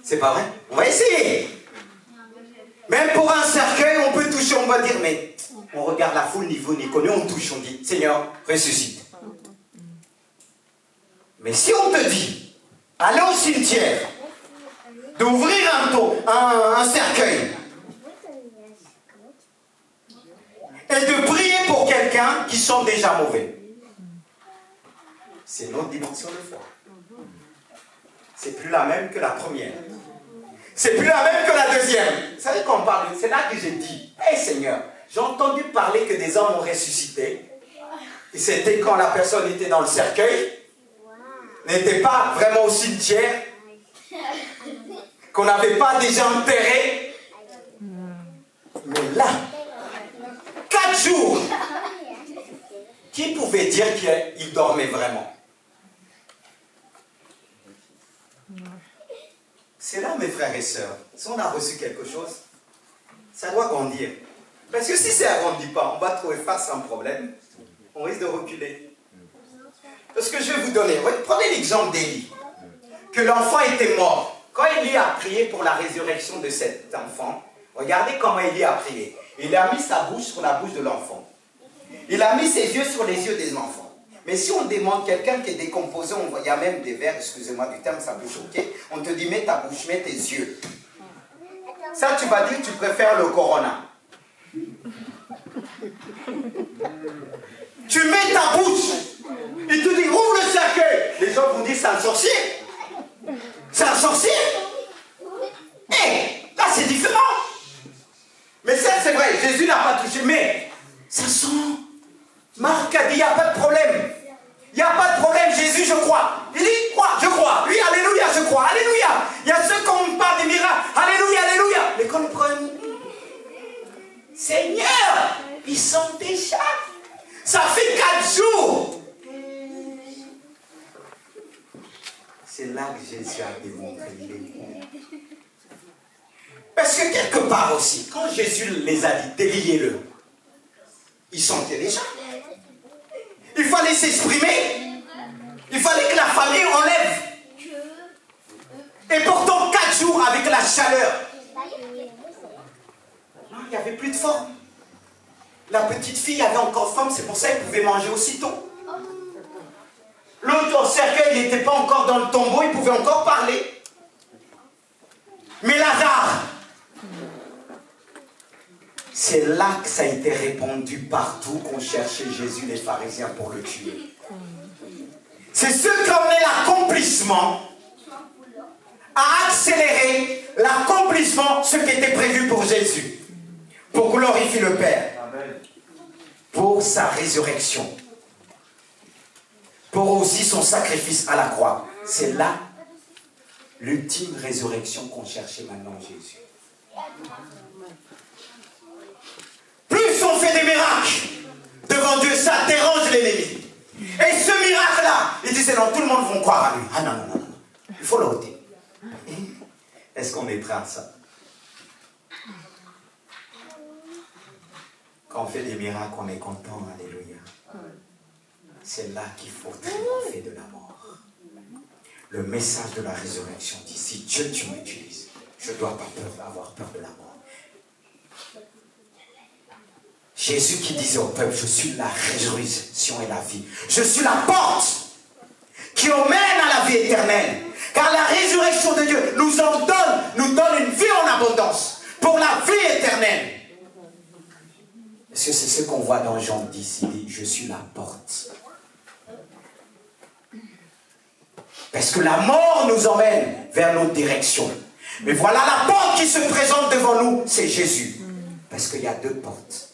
C'est pas vrai? On va essayer. Même pour un cercueil, on peut toucher, on va dire, mais on regarde la foule, ni vous ni connu, on touche, on dit, Seigneur, ressuscite. Mais si on te dit, allez au cimetière, d'ouvrir un cercueil, et de prier pour quelqu'un qui sont déjà mauvais, c'est notre dimension de foi. C'est plus la même que la première. C'est plus la même que la deuxième. Vous savez qu'on parle, c'est là que j'ai dit, hé Seigneur, j'ai entendu parler que des hommes ont ressuscité. Et c'était quand la personne était dans le cercueil, n'était pas vraiment au cimetière, qu'on n'avait pas déjà enterré. Mais là, 4 jours, qui pouvait dire qu'il dormait vraiment? C'est là, mes frères et sœurs, si on a reçu quelque chose, ça doit grandir. Parce que si ça ne grandit pas, on va trouver face à un problème, on risque de reculer. Parce que je vais vous donner, prenez l'exemple d'Élie, que l'enfant était mort. Quand Élie a prié pour la résurrection de cet enfant, regardez comment Élie a prié. Il a mis sa bouche sur la bouche de l'enfant. Il a mis ses yeux sur les yeux des enfants. Mais si on demande quelqu'un qui est décomposé, il y a même des vers, excusez-moi du terme, ça peut choquer, on te dit mets ta bouche, mets tes yeux. Ça, tu vas dire tu préfères le corona. Tu mets ta bouche, il te dit ouvre le cercueil. Les gens vont dire c'est un sorcier. C'est un sorcier. Hé, là c'est différent. Mais ça c'est vrai, Jésus n'a pas touché, mais ça sent. Marc a dit il n'y a pas de problème. Il n'y a pas de problème, Jésus, je crois. Il dit, quoi? Je crois. Oui, alléluia, je crois. Alléluia. Il y a ceux qui parlent des miracles. Alléluia, alléluia. Mais quand on prend, Seigneur, ils sont déjà. Ça fait 4 jours. C'est là que Jésus a démontré les mots. Parce que quelque part aussi, quand Jésus les a dit, déliez-le, ils sentaient déjà. Il fallait s'exprimer. Il fallait que la famille enlève. Et pourtant 4 jours avec la chaleur. Non, il n'y avait plus de forme. La petite fille avait encore forme, c'est pour ça qu'elle pouvait manger aussitôt. L'autre au cercueil, il n'était pas encore dans le tombeau, il pouvait encore parler. Mais Lazare, c'est là que ça a été répandu partout qu'on cherchait Jésus, les pharisiens, pour le tuer. C'est ce qui a amené l'accomplissement à accélérer l'accomplissement, ce qui était prévu pour Jésus, pour glorifier le Père, pour sa résurrection, pour aussi son sacrifice à la croix. C'est là l'ultime résurrection qu'on cherchait maintenant Jésus. Plus on fait des miracles devant Dieu, ça dérange l'ennemi. Et ce miracle-là, il disait non, tout le monde va croire à lui. Ah non, non, non, non. Il faut l'ôter. Est-ce qu'on est prêt à ça? Quand on fait des miracles, on est content, alléluia. C'est là qu'il faut triompher de la mort. Le message de la résurrection dit, si Dieu tu m'utilises, je ne dois pas avoir peur de la mort. Jésus qui disait au peuple, je suis la résurrection et la vie. Je suis la porte qui emmène à la vie éternelle. Car la résurrection de Dieu nous donne une vie en abondance pour la vie éternelle. Parce que c'est ce qu'on voit dans Jean 10, il dit, je suis la porte. Parce que la mort nous emmène vers notre direction. Mais voilà la porte qui se présente devant nous, c'est Jésus. Parce qu'il y a deux portes.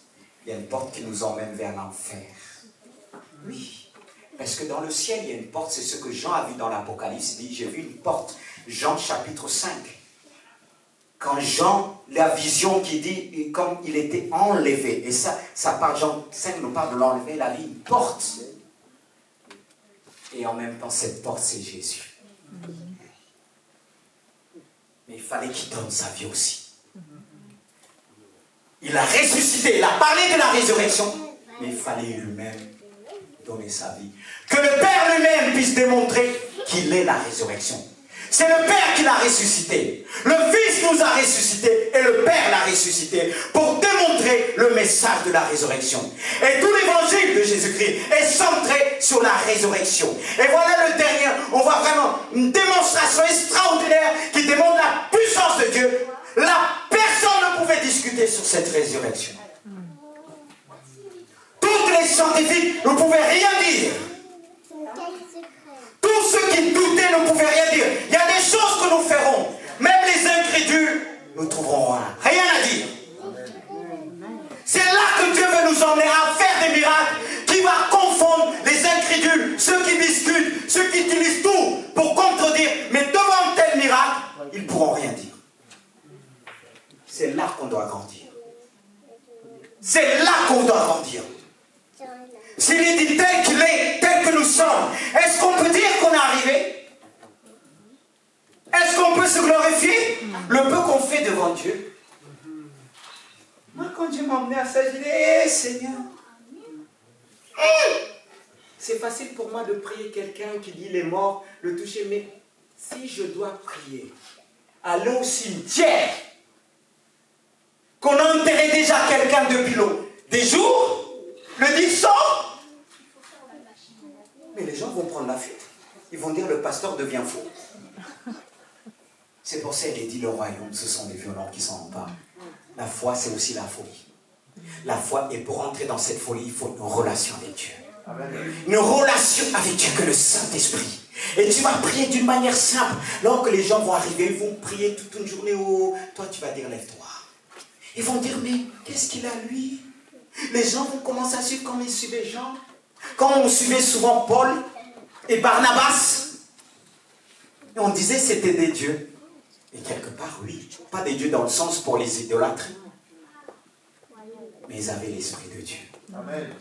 Il y a une porte qui nous emmène vers l'enfer. Oui. Parce que dans le ciel, il y a une porte, c'est ce que Jean a vu dans l'Apocalypse. Il dit, j'ai vu une porte. Jean chapitre 5. Quand Jean, la vision qui dit, comme il était enlevé. Et ça parle, Jean 5 nous parle de l'enlever, il a vu une porte. Et en même temps, cette porte, c'est Jésus. Mais il fallait qu'il donne sa vie aussi. Il a ressuscité, il a parlé de la résurrection, mais il fallait lui-même donner sa vie. Que le Père lui-même puisse démontrer qu'il est la résurrection. C'est le Père qui l'a ressuscité. Le Fils nous a ressuscité et le Père l'a ressuscité pour démontrer le message de la résurrection. Et tout l'évangile de Jésus-Christ est centré sur la résurrection. Et voilà le dernier, on voit vraiment une démonstration extraordinaire qui démontre la puissance de Dieu. Personne ne pouvait discuter sur cette résurrection. Tous les scientifiques ne pouvaient rien dire. Tous ceux qui doutaient ne pouvaient rien dire. Il y a des choses que nous ferons. Même les incrédules ne trouveront rien à dire. C'est là que Dieu veut nous emmener à faire des miracles qui va confondre les incrédules, ceux qui discutent, ceux qui utilisent tout pour contredire. Mais devant tel miracle, ils ne pourront rien dire. C'est là qu'on doit grandir. C'est là qu'on doit grandir. S'il est dit tel qu'il est, tel que nous sommes, est-ce qu'on peut dire qu'on est arrivé? Est-ce qu'on peut se glorifier? Le peu qu'on fait devant Dieu. Moi, quand Dieu m'a emmené à ça, je dis, hé Seigneur, c'est facile pour moi de prier quelqu'un qui dit il est mort, le toucher, mais si je dois prier, aller au cimetière, qu'on a enterré déjà quelqu'un depuis des jours, le dit sort. Mais les gens vont prendre la fuite. Ils vont dire le pasteur devient fou. C'est pour ça qu'il est dit le royaume, ce sont des violents qui s'en emparent. La foi, c'est aussi la folie. La foi, et pour entrer dans cette folie, il faut une relation avec Dieu. Une relation avec Dieu que le Saint-Esprit. Et tu vas prier d'une manière simple. Alors que les gens vont arriver, ils vont prier toute une journée. Oh, toi, tu vas dire lève-toi. Ils vont dire, mais qu'est-ce qu'il a lui? Les gens vont commencer à suivre comme ils suivaient Jean. Comme on suivait souvent Paul et Barnabas. Et on disait c'était des dieux. Et quelque part, oui. Pas des dieux dans le sens pour les idolâtries. Mais ils avaient l'Esprit de Dieu. Amen.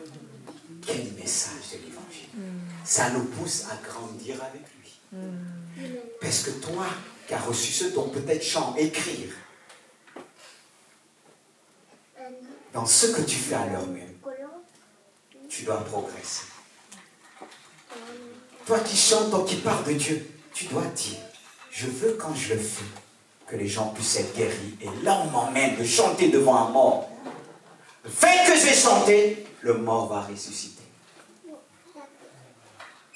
Quel message de l'Évangile. Ça nous pousse à grandir avec lui. Parce que toi, qui as reçu ce don, peut-être chant, écrire, dans ce que tu fais à l'heure même, tu dois progresser. Toi qui chantes, toi qui parles de Dieu, tu dois dire, je veux quand je le fais, que les gens puissent être guéris. Et là, on m'emmène de chanter devant un mort. Le fait que j'ai chanté, le mort va ressusciter.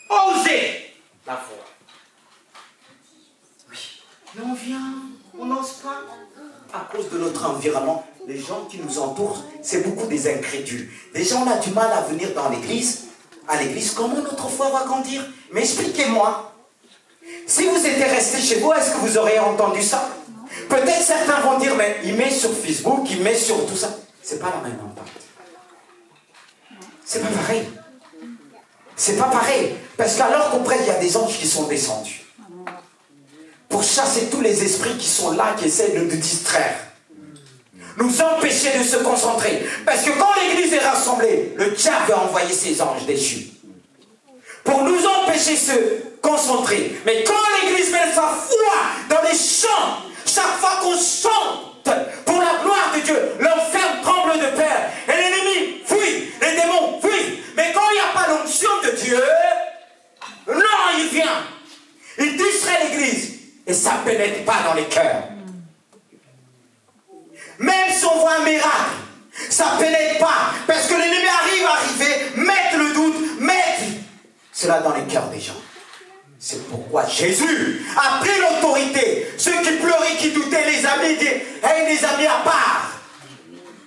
Osez la foi. Oui, mais on n'ose pas. À cause de notre environnement, les gens qui nous entourent, c'est beaucoup des incrédules. Les gens ont du mal à venir dans l'église. À l'église, comment notre foi va grandir? Mais expliquez-moi. Si vous étiez resté chez vous, est-ce que vous auriez entendu ça? Peut-être certains vont dire, mais il met sur Facebook, il met sur tout ça. C'est pas la même impact. C'est pas pareil. C'est pas pareil. Parce qu'alors qu'on prête, il y a des anges qui sont descendus. Pour chasser tous les esprits qui sont là, qui essaient de nous distraire. Nous empêcher de se concentrer. Parce que quand l'église est rassemblée, le diable va envoyer ses anges déchus. Pour nous empêcher de se concentrer. Mais quand l'église met sa foi dans les chants, chaque fois qu'on chante pour la gloire de Dieu, l'enfer tremble de peur. Et l'ennemi fuit, les démons fuient. Mais quand il n'y a pas l'onction de Dieu, non, il vient. Il distrait l'église. Et ça ne pénètre pas dans les cœurs. Même si on voit un miracle, ça ne pénètre pas. Parce que l'ennemi arrive, mettre le doute, mettre cela dans les cœurs des gens. C'est pourquoi Jésus a pris l'autorité. Ceux qui pleuraient, qui doutaient, les amis disaient, hey, les amis à part.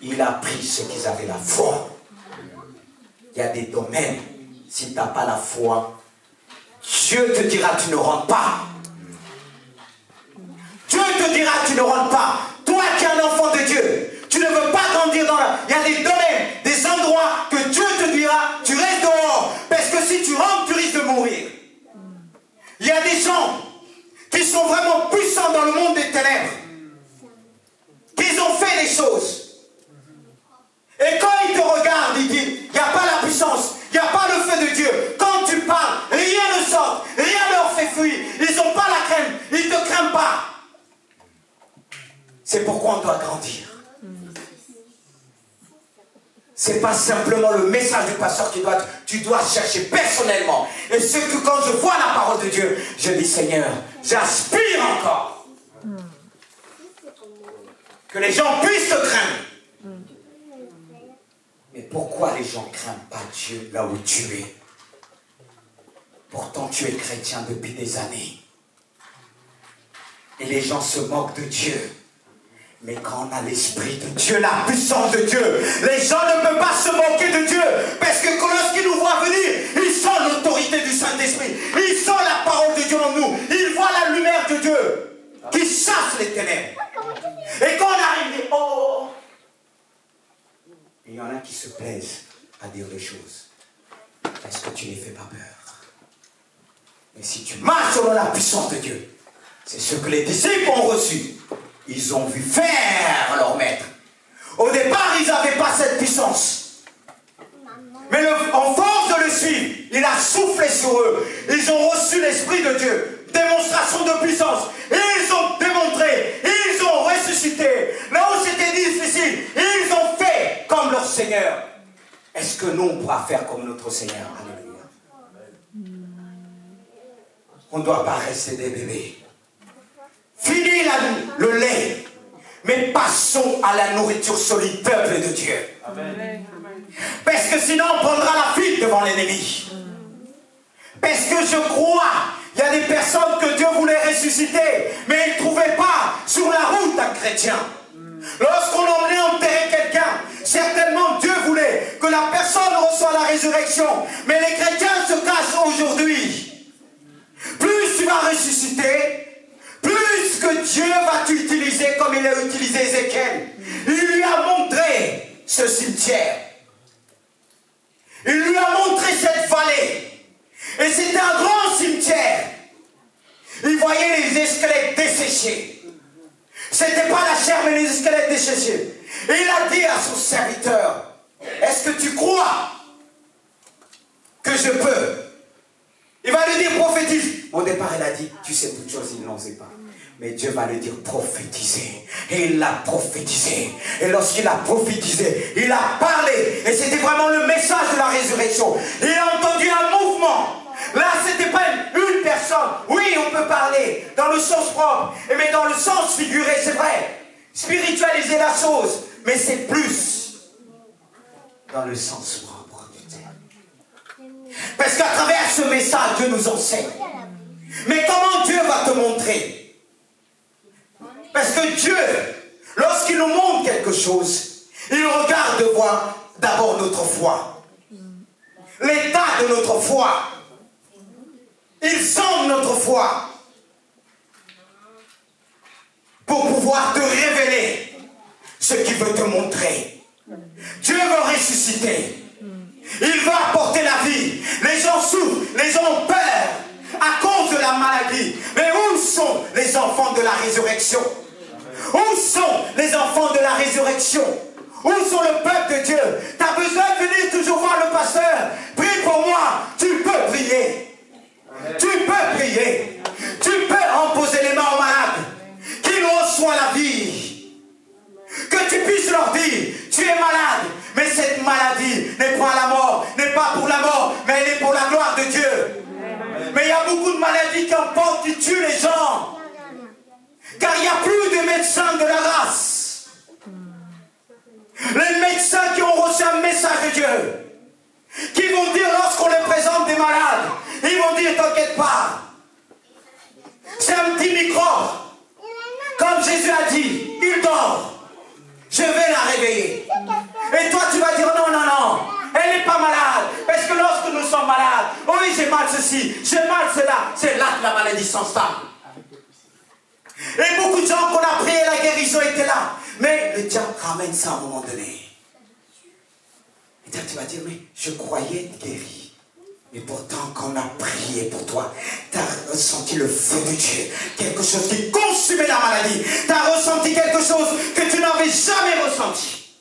Il a pris ceux qui avaient la foi. Il y a des domaines, si tu n'as pas la foi, Dieu te dira, tu ne rentres pas. Dieu te dira, tu ne rentres pas. Toi qui es un enfant de Dieu, tu ne veux pas grandir dans la... Il y a des domaines, des endroits que Dieu te dira, tu restes dehors. Parce que si tu rentres, tu risques de mourir. Il y a des gens qui sont vraiment puissants dans le monde des ténèbres. Qu'ils ont fait des choses. Et quand ils te regardent, ils disent, il n'y a pas la puissance, il n'y a pas le feu de Dieu. Quand tu parles, rien ne sort, rien ne leur fait fuir. Ils n'ont pas la crainte, ils ne te craignent pas. C'est pourquoi on doit grandir. C'est pas simplement le message du pasteur tu dois chercher personnellement. Et ce que quand je vois la parole de Dieu, je dis Seigneur, j'aspire encore. Que les gens puissent te craindre. Mais pourquoi les gens ne craignent pas Dieu là où tu es? Pourtant tu es chrétien depuis des années. Et les gens se moquent de Dieu. Mais quand on a l'Esprit de Dieu, la puissance de Dieu, les gens ne peuvent pas se moquer de Dieu. Parce que lorsqu'ils nous voient venir, ils sentent l'autorité du Saint-Esprit. Ils sentent la parole de Dieu en nous. Ils voient la lumière de Dieu qui chasse les ténèbres. Et quand on arrive, ils disent, oh. Il y en a qui se plaisent à dire les choses. Parce que tu ne les fais pas peur. Mais si tu marches selon la puissance de Dieu, c'est ce que les disciples ont reçu. Ils ont vu faire leur maître. Au départ, ils n'avaient pas cette puissance. Mais en force de le suivre, il a soufflé sur eux. Ils ont reçu l'Esprit de Dieu. Démonstration de puissance. Et ils ont démontré. Ils ont ressuscité. Là où c'était difficile, ils ont fait comme leur Seigneur. Est-ce que nous, on pourra faire comme notre Seigneur? Alléluia. On ne doit pas rester des bébés. Fini le lait, mais passons à la nourriture solide, peuple de Dieu. Amen. Parce que sinon on prendra la fuite devant l'ennemi. Parce que je crois, il y a des personnes que Dieu voulait ressusciter, mais ils ne trouvaient pas sur la route un chrétien. Lorsqu'on emmenait enterrer quelqu'un, certainement Dieu voulait que la personne reçoive la résurrection, mais les chrétiens se cachent aujourd'hui. Plus tu vas ressusciter, plus que Dieu va t'utiliser comme il a utilisé Ézéchiel. Il lui a montré ce cimetière. Il lui a montré cette vallée. Et c'était un grand cimetière. Il voyait les squelettes desséchés. C'était pas la chair, mais les squelettes desséchés. Et il a dit à son serviteur, est-ce que tu crois que je peux? Il va lui dire prophétise. Au départ, il a dit, tu sais toutes choses, il n'en sait pas. Mais Dieu va lui dire prophétiser. Et il l'a prophétisé. Et lorsqu'il a prophétisé, il a parlé. Et c'était vraiment le message de la résurrection. Il a entendu un mouvement. Là, c'était pas une personne. Oui, on peut parler. dans le sens propre, mais dans le sens figuré, c'est vrai. Spiritualiser la chose, mais c'est plus dans le sens propre du terme. Parce qu'à travers ce message, Dieu nous enseigne. Mais comment Dieu va te montrer? Parce que Dieu, lorsqu'il nous montre quelque chose, il regarde de voir d'abord notre foi. L'état de notre foi. Il sonde notre foi. Pour pouvoir te révéler ce qu'il veut te montrer. Dieu veut ressusciter. Il veut apporter la vie. Les gens souffrent, les gens ont peur à cause de la maladie. Mais où sont les enfants de la résurrection? Où sont les enfants de la résurrection? Où sont le peuple de Dieu? Tu as besoin de venir toujours voir le pasteur. Prie pour moi. Tu peux prier. Tu peux prier. Tu peux imposer les mains aux malades. Qu'ils reçoivent la vie. Que tu puisses leur dire, tu es malade. Mais cette maladie n'est pas la mort. N'est pas pour la mort. Mais elle est pour la gloire de Dieu. Mais il y a beaucoup de maladies qui emportent, qui tuent les gens. Car il n'y a plus de médecins de la race. Les médecins qui ont reçu un message de Dieu, qui vont dire lorsqu'on les présente des malades, ils vont dire t'inquiète pas, c'est un petit microbe. Comme Jésus a dit, il dort, je vais la réveiller. Et toi tu vas dire non, non, non, elle n'est pas malade. Parce que lorsque nous sommes malades, oui j'ai mal ceci, j'ai mal cela, c'est là que la maladie s'installe. Et beaucoup de gens qu'on a prié, la guérison était là. Mais le diable ramène ça à un moment donné. Et toi, tu vas dire, mais je croyais être guéri. Mais pourtant, quand on a prié pour toi, tu as ressenti le feu de Dieu. Quelque chose qui consumait la maladie. Tu as ressenti quelque chose que tu n'avais jamais ressenti.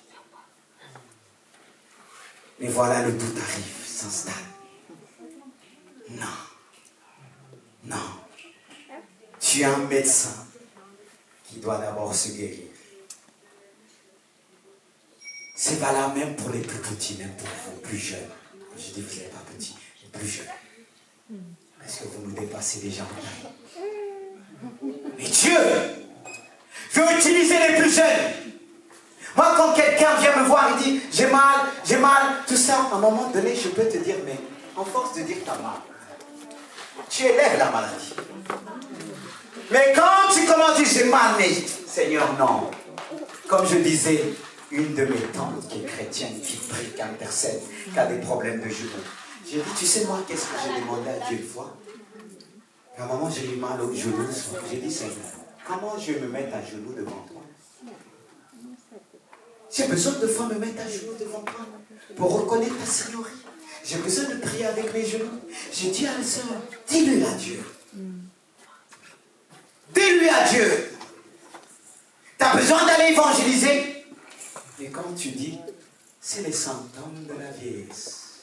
Mais voilà, le doute arrive, s'installe. Non. Non. Tu es un médecin qui doit d'abord se guérir. C'est valable même pour les plus petits, même pour vous plus jeunes. Je dis que vous n'êtes pas petits, mais plus jeunes. Parce que vous nous dépassez déjà en taille. Mais Dieu veut utiliser les plus jeunes. Moi, quand quelqu'un vient me voir et dit j'ai mal, tout ça, à un moment donné, je peux te dire, mais en force de dire que tu as mal, tu élèves la maladie. Mais quand tu commences à dire j'ai mal, mais Seigneur, non. Comme je disais, une de mes tantes qui est chrétienne, qui prie, qui intercède, qui a des problèmes de genoux. J'ai dit, tu sais moi, qu'est-ce que j'ai demandé à Dieu une fois? À un moment, j'ai eu mal au genou. J'ai dit, Seigneur, comment je vais me mettre à genoux devant toi? J'ai besoin de fois me mettre à genoux devant toi pour reconnaître ta seigneurie. J'ai besoin de prier avec mes genoux. J'ai dit à la sœur, dis-lui à Dieu. Dis-lui à Dieu. Tu as besoin d'aller évangéliser. Et quand tu dis, c'est les symptômes de la vieillesse.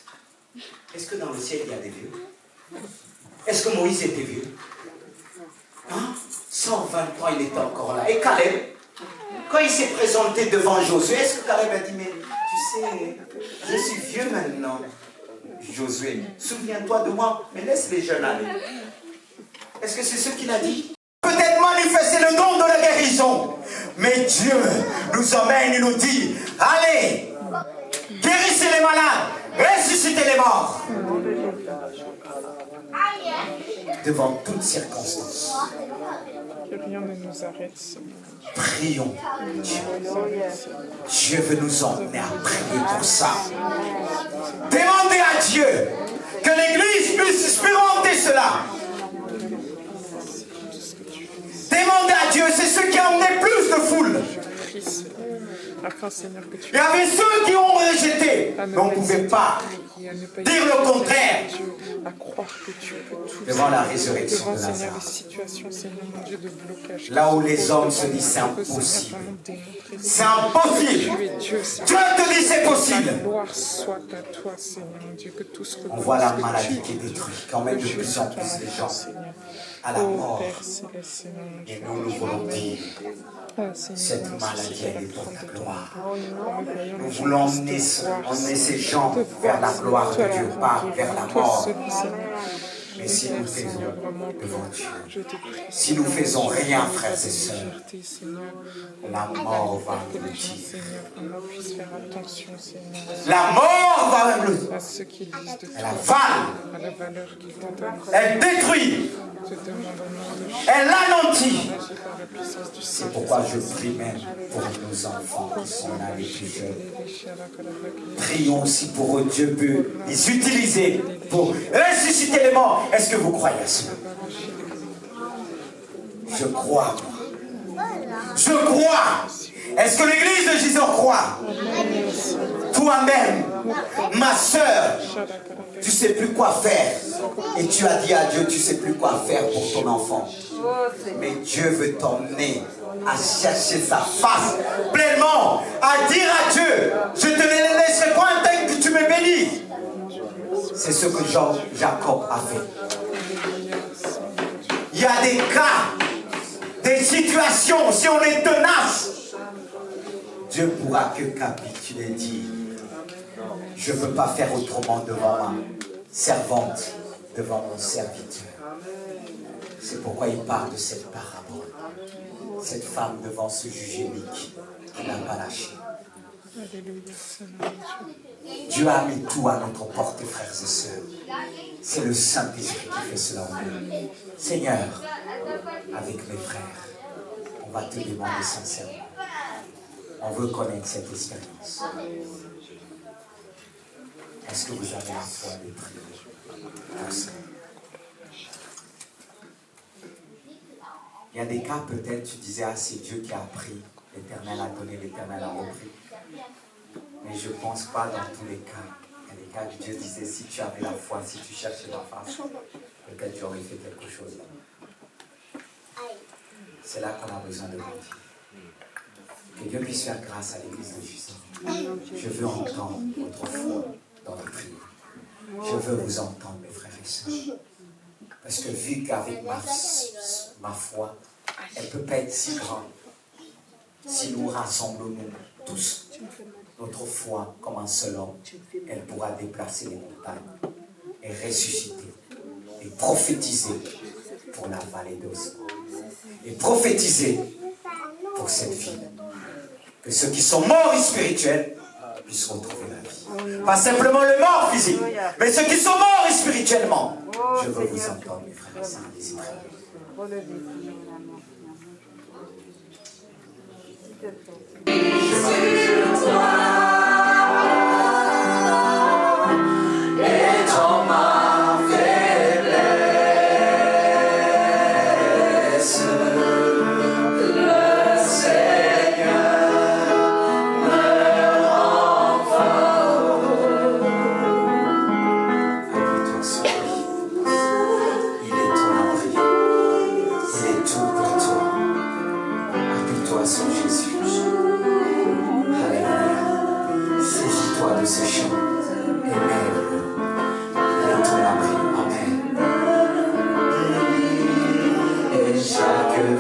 Est-ce que dans le ciel il y a des vieux? Est-ce que Moïse était vieux? Hein? 123, il était encore là. Et Caleb, quand il s'est présenté devant Josué, est-ce que Caleb a dit, mais tu sais, je suis vieux maintenant. Josué, souviens-toi de moi, mais laisse les jeunes aller. Est-ce que c'est ce qu'il a dit? Peut-être manifester le don de la guérison. Mais Dieu nous emmène et nous dit, allez, guérissez les malades, ressuscitez les morts. Devant toutes circonstances. Que rien ne nous arrête, Seigneur. Prions Dieu. Dieu veut nous emmener à prier pour ça. Demandez à Dieu que l'Église puisse expérimenter cela. Demandez à Dieu, c'est ce qui a emmené plus de foule. Afin, Seigneur, que tu Il y avait ceux qui ont rejeté, mais on ne pouvait pas dire le contraire. à croire que tu peux tout. Devant la résurrection Devant, de Seigneur, Lazare. les situations, Seigneur, mon Dieu, de blocage. Là où les hommes se disent c'est impossible. C'est impossible. Tu es Dieu, Seigneur. Dieu te dit c'est La possible. gloire soit à toi, Seigneur, mon Dieu, que tout ce que On voit la maladie qui est détruite, quand même de plus en plus les gens à la mort. Père céleste, Seigneur, mon Dieu. Et nous, nous voulons dire, Ah, Seigneur, cette merci maladie, elle est pour prendre ta de ton gloire. temps. Nous voulons emmener ces gens vers la gloire de Dieu, pas vers la mort. Mais Et si nous Père, Seigneur, faisons vraiment devant que Dieu, je te prie. si nous faisons rien, Seigneur, frères et de sœurs, légèreté, Seigneur. la mort va Que nous les gens, tuer. Seigneur, vraiment puissent faire attention, Seigneur, La mort va nous... à ce qu'ils disent de Elle toi, avale, à la valeur qu'ils t'ont donnée. elle détruit, Je te demande au nom de Jésus, elle anéantit. agis par la puissance du C'est Saint. pourquoi je prie même pour nos enfants qui sont là les plus jeunes. Prions aussi pour eux. Dieu peut les utiliser pour ressusciter les morts. Est-ce que vous croyez à cela? Je crois. Je crois. Est-ce que l'église de Jésus croit? Toi-même, ma soeur, tu ne sais plus quoi faire. Et tu as dit à Dieu, tu ne sais plus quoi faire pour ton enfant. Mais Dieu veut t'emmener à chercher sa face pleinement, à dire à Dieu, je te ne laisserai point tant que tu me bénis. C'est ce que Jacob a fait. Il y a des cas, des situations, si on est tenace, Dieu pourra que capituler et dire, je ne peux pas faire autrement devant ma servante, devant mon serviteur. C'est pourquoi il parle de cette parabole. Cette femme devant ce juge unique qui n'a pas lâché. Dieu a mis tout à notre portée, frères et sœurs. C'est le Saint-Esprit qui fait cela en nous. Seigneur, avec mes frères, on va te demander sincèrement. On veut connaître cette expérience. Est-ce que vous avez la foi de prier pour ça? Il y a des cas, peut-être, tu disais, ah, c'est Dieu qui a pris, l'Éternel a donné, l'Éternel a repris. Mais je ne pense pas dans tous les cas. Il y a des cas que Dieu disait, si tu avais la foi, si tu cherchais ma face, peut-être tu aurais fait quelque chose. C'est là qu'on a besoin de grandir. Que Dieu puisse faire grâce à l'Église de Jésus. Je veux entendre votre foi dans les prières. Je veux vous entendre, mes frères et sœurs. Parce que vu qu'avec ma foi, elle ne peut pas être si grande. Si nous rassemblons tous notre foi comme un seul homme, elle pourra déplacer les montagnes et ressusciter et prophétiser pour la vallée d'Os. Et prophétiser pour cette ville. Que ceux qui sont morts spirituels puissent retrouver la vie. Pas simplement le mort physique, mais ceux qui sont morts spirituellement. Je veux vous entendre, mes frères et sœurs, les Israéliens. Jésus. Alléluia. Saisis-toi de ce chant.